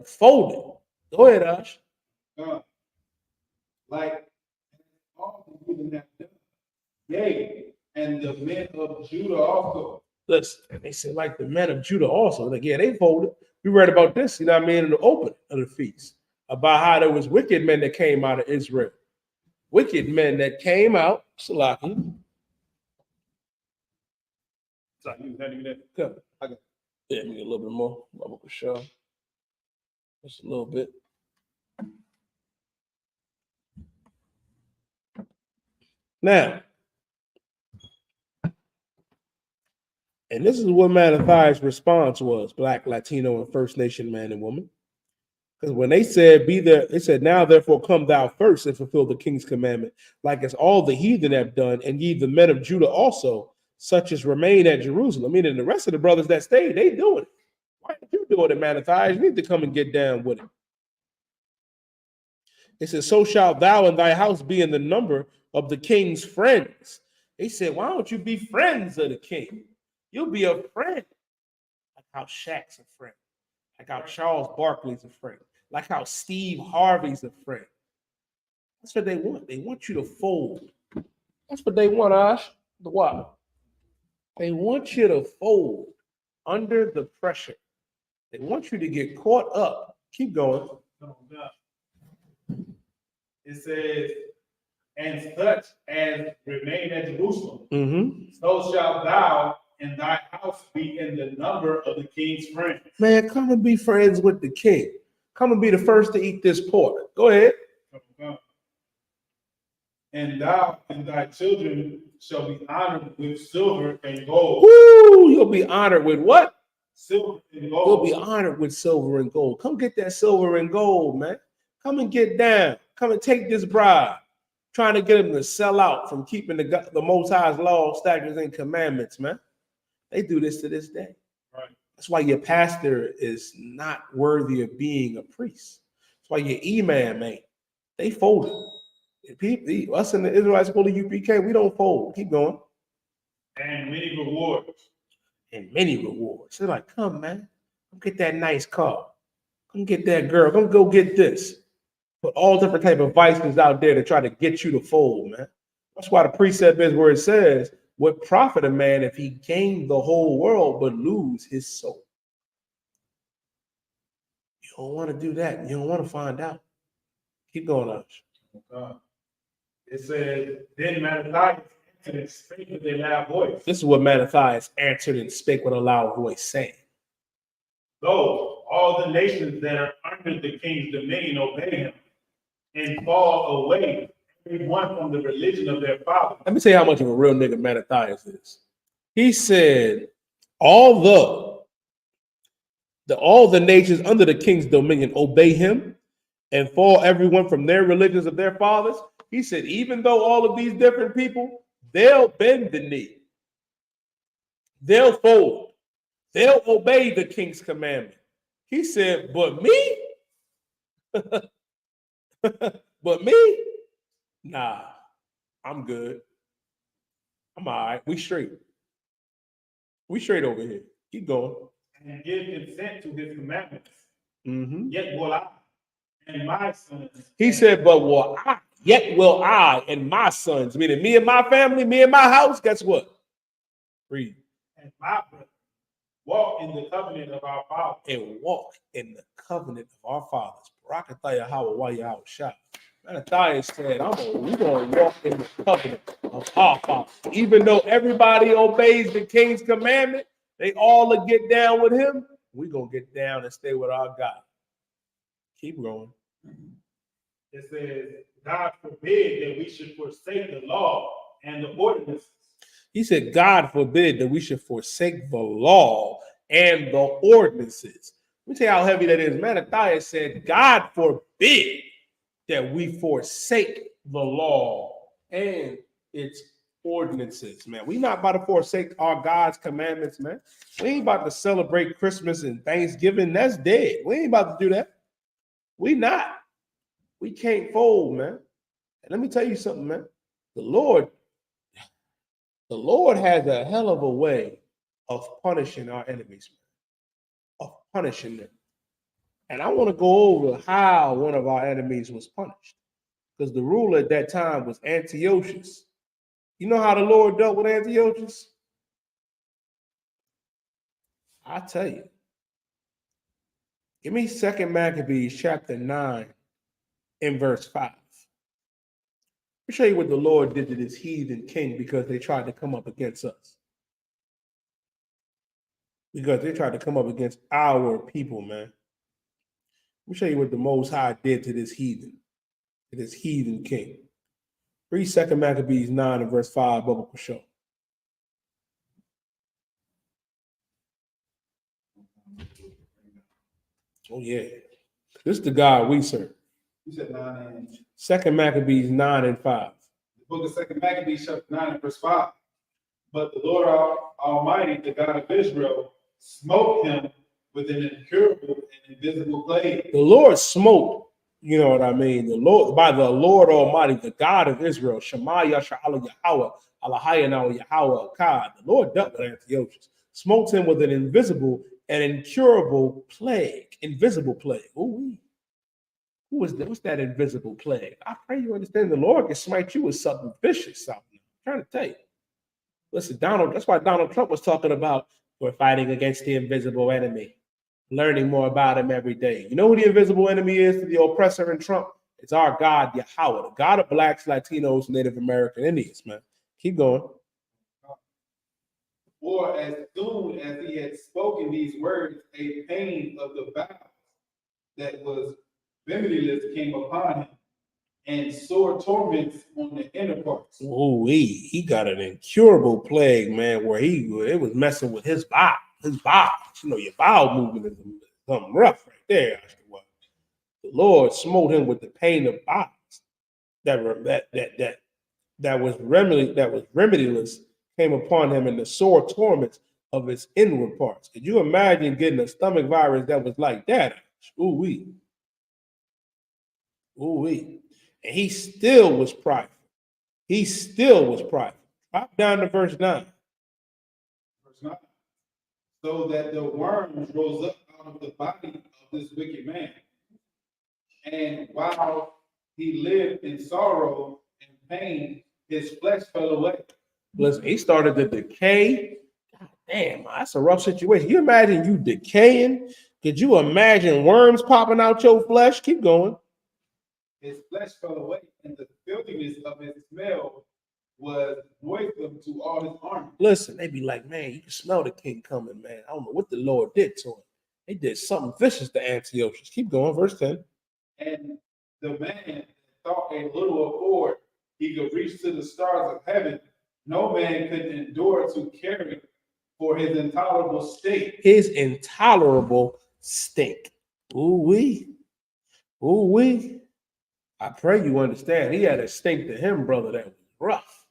Folded. Go ahead, Ash. Like all the heathen have done. Yea, and the men of Judah also. Listen, they said like the men of Judah also. Like, yeah, they folded. We read about this, you know what I mean, in the opening of the feast, about how there was wicked men that came out of Israel. Wicked men that came out, Salaki. Yeah, me a little bit more. Just a little bit. Now, and this is what Mattathias' response was, Black, Latino, and First Nation man and woman. Because when they said, be there, they said, now therefore come thou first and fulfill the king's commandment, like as all the heathen have done, and ye the men of Judah also, such as remain at Jerusalem. Meaning the rest of the brothers that stayed, they doing it. Why aren't you doing it, Mattathias? You need to come and get down with it. It says, so shalt thou and thy house be in the number of the king's friends. They said, why don't you be friends of the king? You'll be a friend. Like how Shaq's a friend. Like how Charles Barkley's a friend. Like how Steve Harvey's a friend. That's what they want. They want you to fold. That's what they want, Ash. The what? They want you to fold under the pressure. They want you to get caught up. Keep going. It says, and such as remain at Jerusalem, Mm-hmm. so shalt thou and thy house be in the number of the king's friends. Man, come and be friends with the king. Come and be the first to eat this pork. Go ahead. And thou and thy children shall be honored with silver and gold. Woo! You'll be honored with what? Silver and gold. You'll be honored with silver and gold. Come get that silver and gold, man. Come and get down. Come and take this bribe. Trying to get them to sell out from keeping the Most High's law, statutes, and commandments, man. They do this to this day. Right. That's why your pastor is not worthy of being a priest. That's why your imam ain't. They folded. Us in the Israelite school of U.P.K, we don't fold. Keep going. And many rewards. And many rewards. They're like, come, man. Come get that nice car. Come get that girl. Come go get this. Put all different type of vices out there to try to get you to fold, man. That's why the precept is where it says, what profit a man if he gained the whole world but lose his soul? You don't want to do that. You don't want to find out. Keep going, Ash. It says, then Mattathias answered and spake with a loud voice. This is what Mattathias answered and spake with a loud voice, saying, Go, all the nations that are under the king's dominion obey him, and fall away, every one from the religion of their fathers. Let me tell you how much of a real nigga Mattathias is. He said, although all the nations under the king's dominion obey him and fall everyone from their religions of their fathers, he said, even though all of these different people, they'll bend the knee. They'll fold. They'll obey the king's commandment. He said, but me? But me? Nah, I'm good. I'm all right. We straight. We straight over here. Keep going. And give consent to his commandments. Mm-hmm. Yet will I and my sons. He said, but yet will I and my sons, meaning me and my family, me and my house, guess what? Read. And my brother walk in the covenant of our fathers. And walk in the covenant of our fathers. Barakataya Hawa Shah. Mattathias said, we're going to walk in the covenant of our fathers. Even though everybody obeys the king's commandment, they all will get down with him. We're going to get down and stay with our God. Keep going. It says, God forbid that we should forsake the law and the ordinances. He said, God forbid that we should forsake the law and the ordinances. Let me tell you how heavy that is. Mattathias said, God forbid that we forsake the law and its ordinances, man. We not about to forsake our God's commandments, man. We ain't about to celebrate Christmas and Thanksgiving. That's dead. We ain't about to do that. We not. We can't fold, man. And let me tell you something, man. The Lord has a hell of a way of punishing our enemies, man. Of punishing them. And I want to go over how one of our enemies was punished. Because the ruler at that time was Antiochus. You know how the Lord dealt with Antiochus? I tell you. Give me 2 Maccabees chapter 9 and verse 5. Let me show you what the Lord did to this heathen king because they tried to come up against us. Because they tried to come up against our people, man. Let me show you what the Most High did to this heathen king. Read 2 Maccabees 9 and verse 5, biblical show. Oh, yeah. This is the God we serve. You said 9 and 2 Maccabees 9 and 5. the book of 2 Maccabees, chapter 9 and verse 5. But the Lord Almighty, the God of Israel, smote him with an incurable and invisible plague. The Lord smote, you know what I mean? The Lord, by the Lord Almighty, the God of Israel, Shema Yasha'ala Yahweh, Alahayana Yahweh Akkad. The Lord dealt with Antiochus, smote him with an invisible and incurable plague. Invisible plague. Ooh, who is that? What's that invisible plague? I pray you understand the Lord can smite you with something vicious, something. I'm trying to tell you. Listen, that's why Donald Trump was talking about we're fighting against the invisible enemy, learning more about him every day. You know who the invisible enemy is to the oppressor in Trump? It's our God, Yahweh, the God of blacks, Latinos, Native American Indians, man. Keep going. For as soon as he had spoken these words, a pain of the bowels that was remediless came upon him, and sore torments on the inner parts. Oh, he got an incurable plague, man, where it was messing with his bowels. His bowels. You know, your bowel movement is something rough right there. The Lord smote him with the pain of bowels that was remediless came upon him, and the sore torments of his inward parts. Could you imagine getting a stomach virus that was like that? Ooh-wee. Ooh-wee. And he still was prideful. He still was prideful. Drop down to verse 9. Verse 9. So that the worms rose up out of the body of this wicked man. And while he lived in sorrow and pain, his flesh fell away. Listen, he started to decay. God damn, that's a rough situation. You imagine you decaying? Could you imagine worms popping out your flesh? Keep going. His flesh fell away, and the filthiness of his smell was noisome to all his army. Listen, they be like, man, you can smell the king coming, man. I don't know what the Lord did to him. They did something vicious to Antiochus. Keep going, verse 10. And the man thought a little afford he could reach to the stars of heaven. No man could endure to carry for his intolerable state. His intolerable state. Ooh-wee. Ooh-wee. I pray you understand. He had a stink to him, brother, that was rough.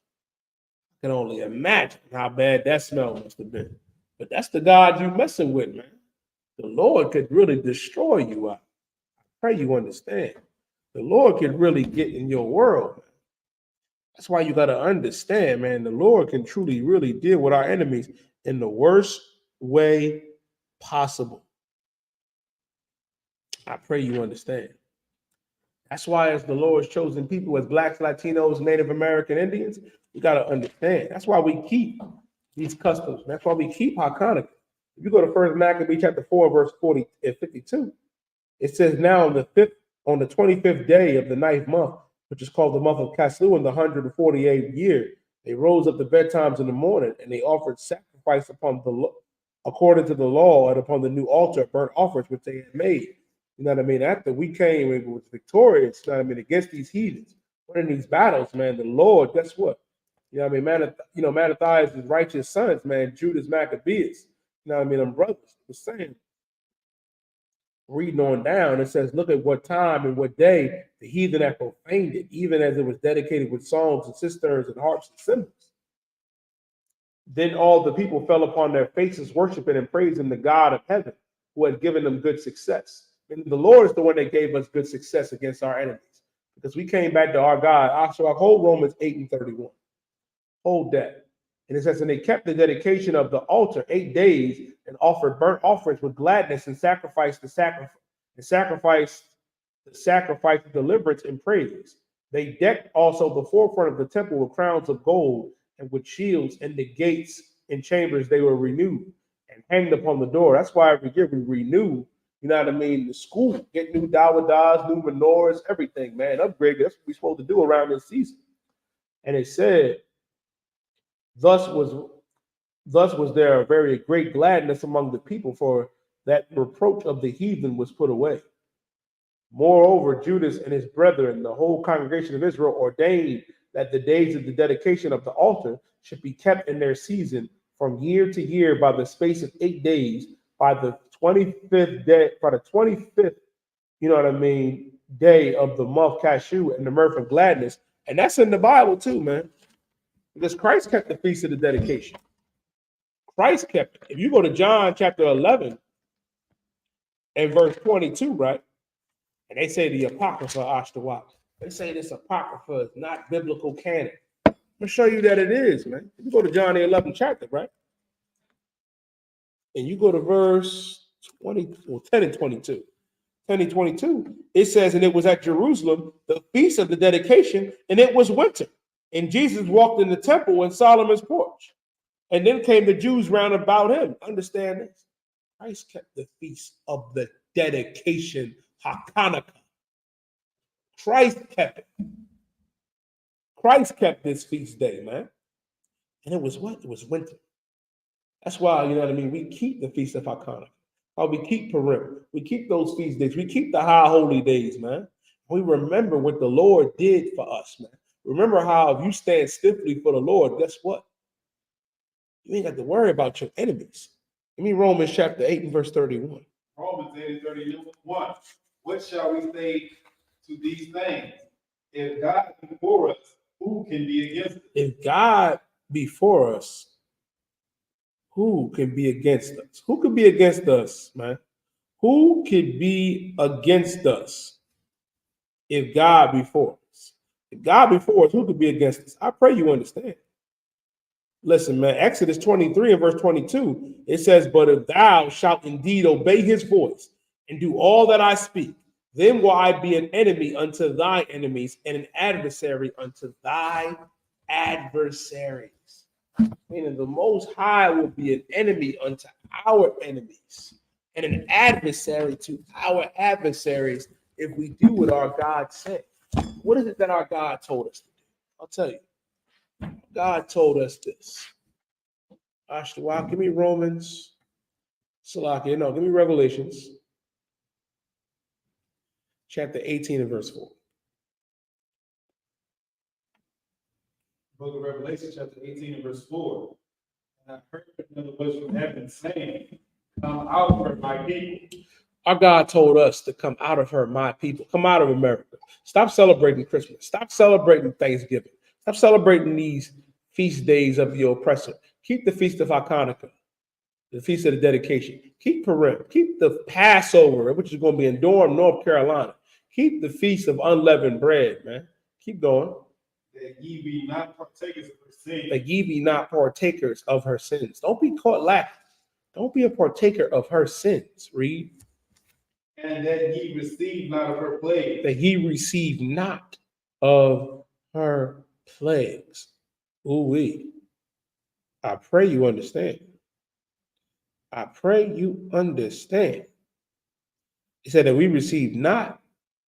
I can only imagine how bad that smell must have been. But that's the God you messing with, man. The Lord could really destroy you. I pray you understand. The Lord could really get in your world, man. That's why you got to understand, man. The Lord can truly, really deal with our enemies in the worst way possible. I pray you understand. That's why, as the Lord's chosen people, as blacks, Latinos, Native American Indians, we got to understand. That's why we keep these customs. That's why we keep Hanukkah. If you go to 1 Maccabees chapter 4, verse 40 and 52, it says, now on the 25th day of the 9th month, which is called the month of Caslu in the 148th year, they rose up to bedtimes in the morning, and they offered sacrifice according to the law, and upon the new altar, burnt offerings which they had made. You know what I mean? After we came and was victorious, you know what I mean, against these heathens, winning these battles, man, the Lord, guess what? You know what I mean? Mattathias' righteous sons, man, Judas Maccabeus. You know what I mean? Them brothers was saying, reading on down, it says, look at what time and what day the heathen had profaned it, even as it was dedicated with songs and cisterns and harps and cymbals. Then all the people fell upon their faces, worshiping and praising the God of heaven, who had given them good success. And the Lord is the one that gave us good success against our enemies, because we came back to our God. So I hold Romans 8 and 31. Hold that. And it says, and they kept the dedication of the altar 8 days and offered burnt offerings with gladness and sacrificed the sacrifice of deliverance and praise. They decked also the forefront of the temple with crowns of gold and with shields, and the gates and chambers they were renewed and hanged upon the door. That's why every year we renew, you know what I mean, the school, get new dawadas, new menorahs, everything, man, upgrade. That's what we're supposed to do around this season. And it said, Thus was there a very great gladness among the people, for that reproach of the heathen was put away. Moreover, Judas and his brethren, the whole congregation of Israel, ordained that the days of the dedication of the altar should be kept in their season from year to year by the space of 8 days, by the 25th day, by the 25th, you know what I mean, day of the month Cashew and the mirth of gladness. And that's in the Bible too, man. Because Christ kept the feast of the dedication. Christ kept it. If you go to John chapter 11 and verse 22, right? And they say the Apocrypha, Ashtawak. They say this Apocrypha is not biblical canon. I'm going to show you that it is, man. You go to John the 11th chapter, right? And you go to verse 20, or 10 and 22. 10 and 22, it says, and it was at Jerusalem, the feast of the dedication, and it was winter. And Jesus walked in the temple in Solomon's porch. And then came the Jews round about him. Understand this? Christ kept the feast of the dedication, Hanukkah. Christ kept it. Christ kept this feast day, man. And it was what? It was winter. That's why, you know what I mean? We keep the feast of Hanukkah. We keep Purim. We keep those feast days. We keep the high holy days, man. We remember what the Lord did for us, man. Remember how if you stand stiffly for the Lord, guess what? You ain't got to worry about your enemies. Give me Romans chapter 8 and verse 31. Romans 8 and 31. What shall we say to these things? If God be for us, who can be against us? If God be for us, who can be against us? Who can be against us, man? Who can be against us if God be for us? If God be for us, who could be against us? I pray you understand. Listen, man, Exodus 23 and verse 22, it says, but if thou shalt indeed obey his voice and do all that I speak, then will I be an enemy unto thy enemies and an adversary unto thy adversaries. Meaning the Most High will be an enemy unto our enemies and an adversary to our adversaries if we do what our God said. What is it that our God told us to do? I'll tell you. God told us this. Ashtawak, give me Romans. Salakia, no, give me Revelations. Chapter 18 and verse 4. Book of Revelation, chapter 18 and verse 4. And I heard another voice from heaven saying, come out from my people. Our God told us to come out of her, my people. Come out of America. Stop celebrating Christmas. Stop celebrating Thanksgiving. Stop celebrating these feast days of your oppressor. Keep the feast of Hanukkah, the feast of the dedication. Keep Purim. Keep the Passover, which is going to be in Durham, North Carolina. Keep the feast of unleavened bread, man. Keep going. That ye be not partakers of her sins. That ye be not partakers of her sins. Don't be caught lacking. Don't be a partaker of her sins. Read. And that ye receive not of her plagues. That ye receive not of her plagues. Ooh-wee. I pray you understand. I pray you understand. He said that we receive not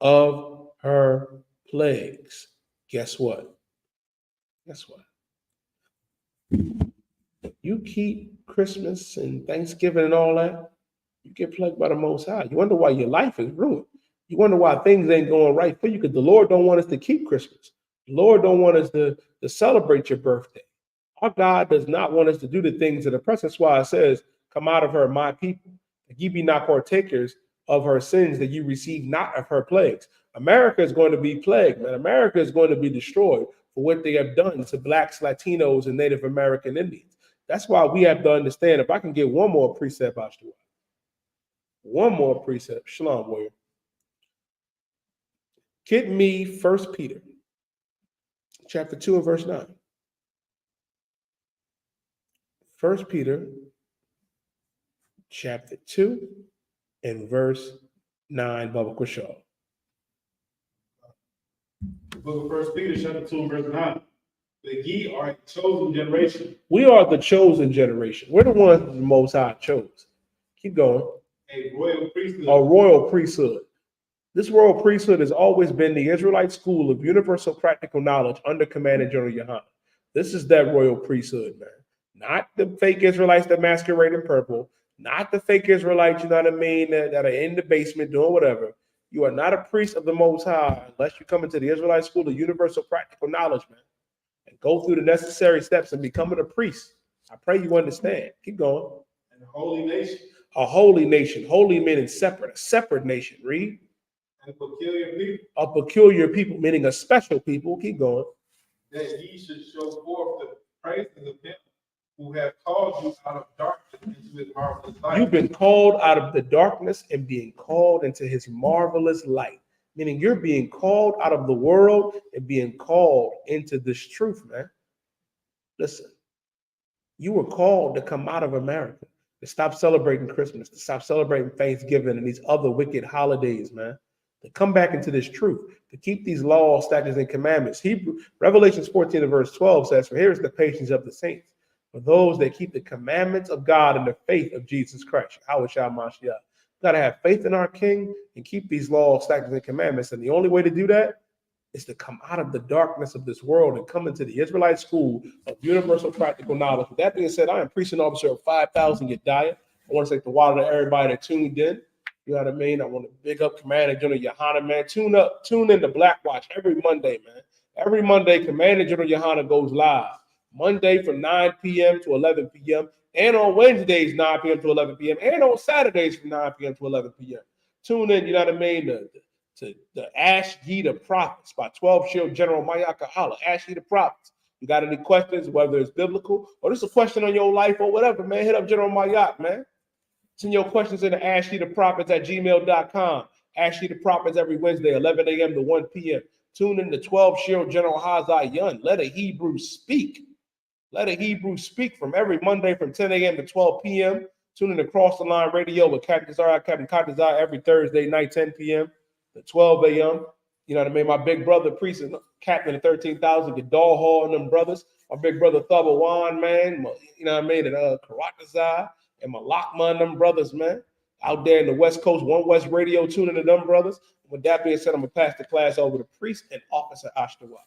of her plagues. Guess what? Guess what? You keep Christmas and Thanksgiving and all that, you get plagued by the Most High. You wonder why your life is ruined. You wonder why things ain't going right for you, because the Lord don't want us to keep Christmas. The Lord don't want us to celebrate your birthday. Our God does not want us to do the things that oppress us. That's why it says, come out of her, my people. That ye be not partakers of her sins, that you receive not of her plagues. America is going to be plagued, man. America is going to be destroyed for what they have done to Blacks, Latinos, and Native American Indians. That's why we have to understand. If I can get one more precept, Ashtua. One more precept. Shalom, warrior. Get me 1 Peter, chapter 2 and verse 9. 1 Peter, chapter 2 and verse 9, Baba Kushal. The book of 1 Peter, chapter 2 and verse 9. That ye are a chosen generation. We are the chosen generation. We're the ones the Most High chose. Keep going. A royal priesthood. A royal priesthood. This royal priesthood has always been the Israelite school of universal practical knowledge under command of General Yohanna. This is that royal priesthood, man. Not the fake Israelites that masquerade in purple. Not the fake Israelites, you know what I mean, that are in the basement doing whatever. You are not a priest of the Most High unless you come into the Israelite school of universal practical knowledge, man. and go through the necessary steps and becoming a priest. I pray you understand. Keep going. And a holy nation. A holy nation. Holy meaning separate. A separate nation. Read. And a peculiar people. A peculiar people, meaning a special people. Keep going. That ye should show forth the praises of him who have called you out of darkness into his marvelous light. You've been called out of the darkness and being called into his marvelous light. Meaning you're being called out of the world and being called into this truth, man. Listen, you were called to come out of America, to stop celebrating Christmas, to stop celebrating Thanksgiving and these other wicked holidays, man. To come back into this truth, to keep these laws, statutes, and commandments. Revelations 14 and verse 12 says, for here is the patience of the saints, for those that keep the commandments of God and the faith of Jesus Christ. You got to have faith in our King and keep these laws, statutes, and commandments. And the only way to do that is to come out of the darkness of this world and come into the Israelite school of universal practical knowledge. With that being said, I am priest and officer of 5,000 GEN.YAHANNA. I want to say the water to everybody that tuned in. You know what I mean? I want to big up Commander General Yohanna, man. Tune in to Black Watch every Monday, man. Every Monday, Commander General Yohanna goes live. Monday from 9 p.m. to 11 p.m. and on Wednesdays, 9 p.m. to 11 p.m. and on Saturdays from 9 p.m. to 11 p.m. Tune in, you know what I mean, to the Ask Ye the Prophets by 12 Shield General Mayaka Allah. Ask Ye the Prophets. You got any questions, whether it's biblical or just a question on your life or whatever, man, hit up General Mayak, man. Send your questions in to AskYeTheProphets@gmail.com. Ask Ye the Prophets every Wednesday, 11 a.m. to 1 p.m. Tune in to 12 Shield General Hazayun. Let a Hebrew speak. Let a Hebrew speak from every Monday from 10 a.m. to 12 p.m. Tune in to Cross the Line Radio with Captain Katazar every Thursday night, 10 p.m. to 12 a.m. You know what I mean? My big brother, priest and captain of 13,000, Gadol Hall and them brothers. My big brother, Thubawan, man. You know what I mean? And Karatazar and Malakma and them brothers, man. Out there in the West Coast, One West Radio, tuning to them brothers. With that being said, I'm going to pass the class over to priest and officer Ashtawa.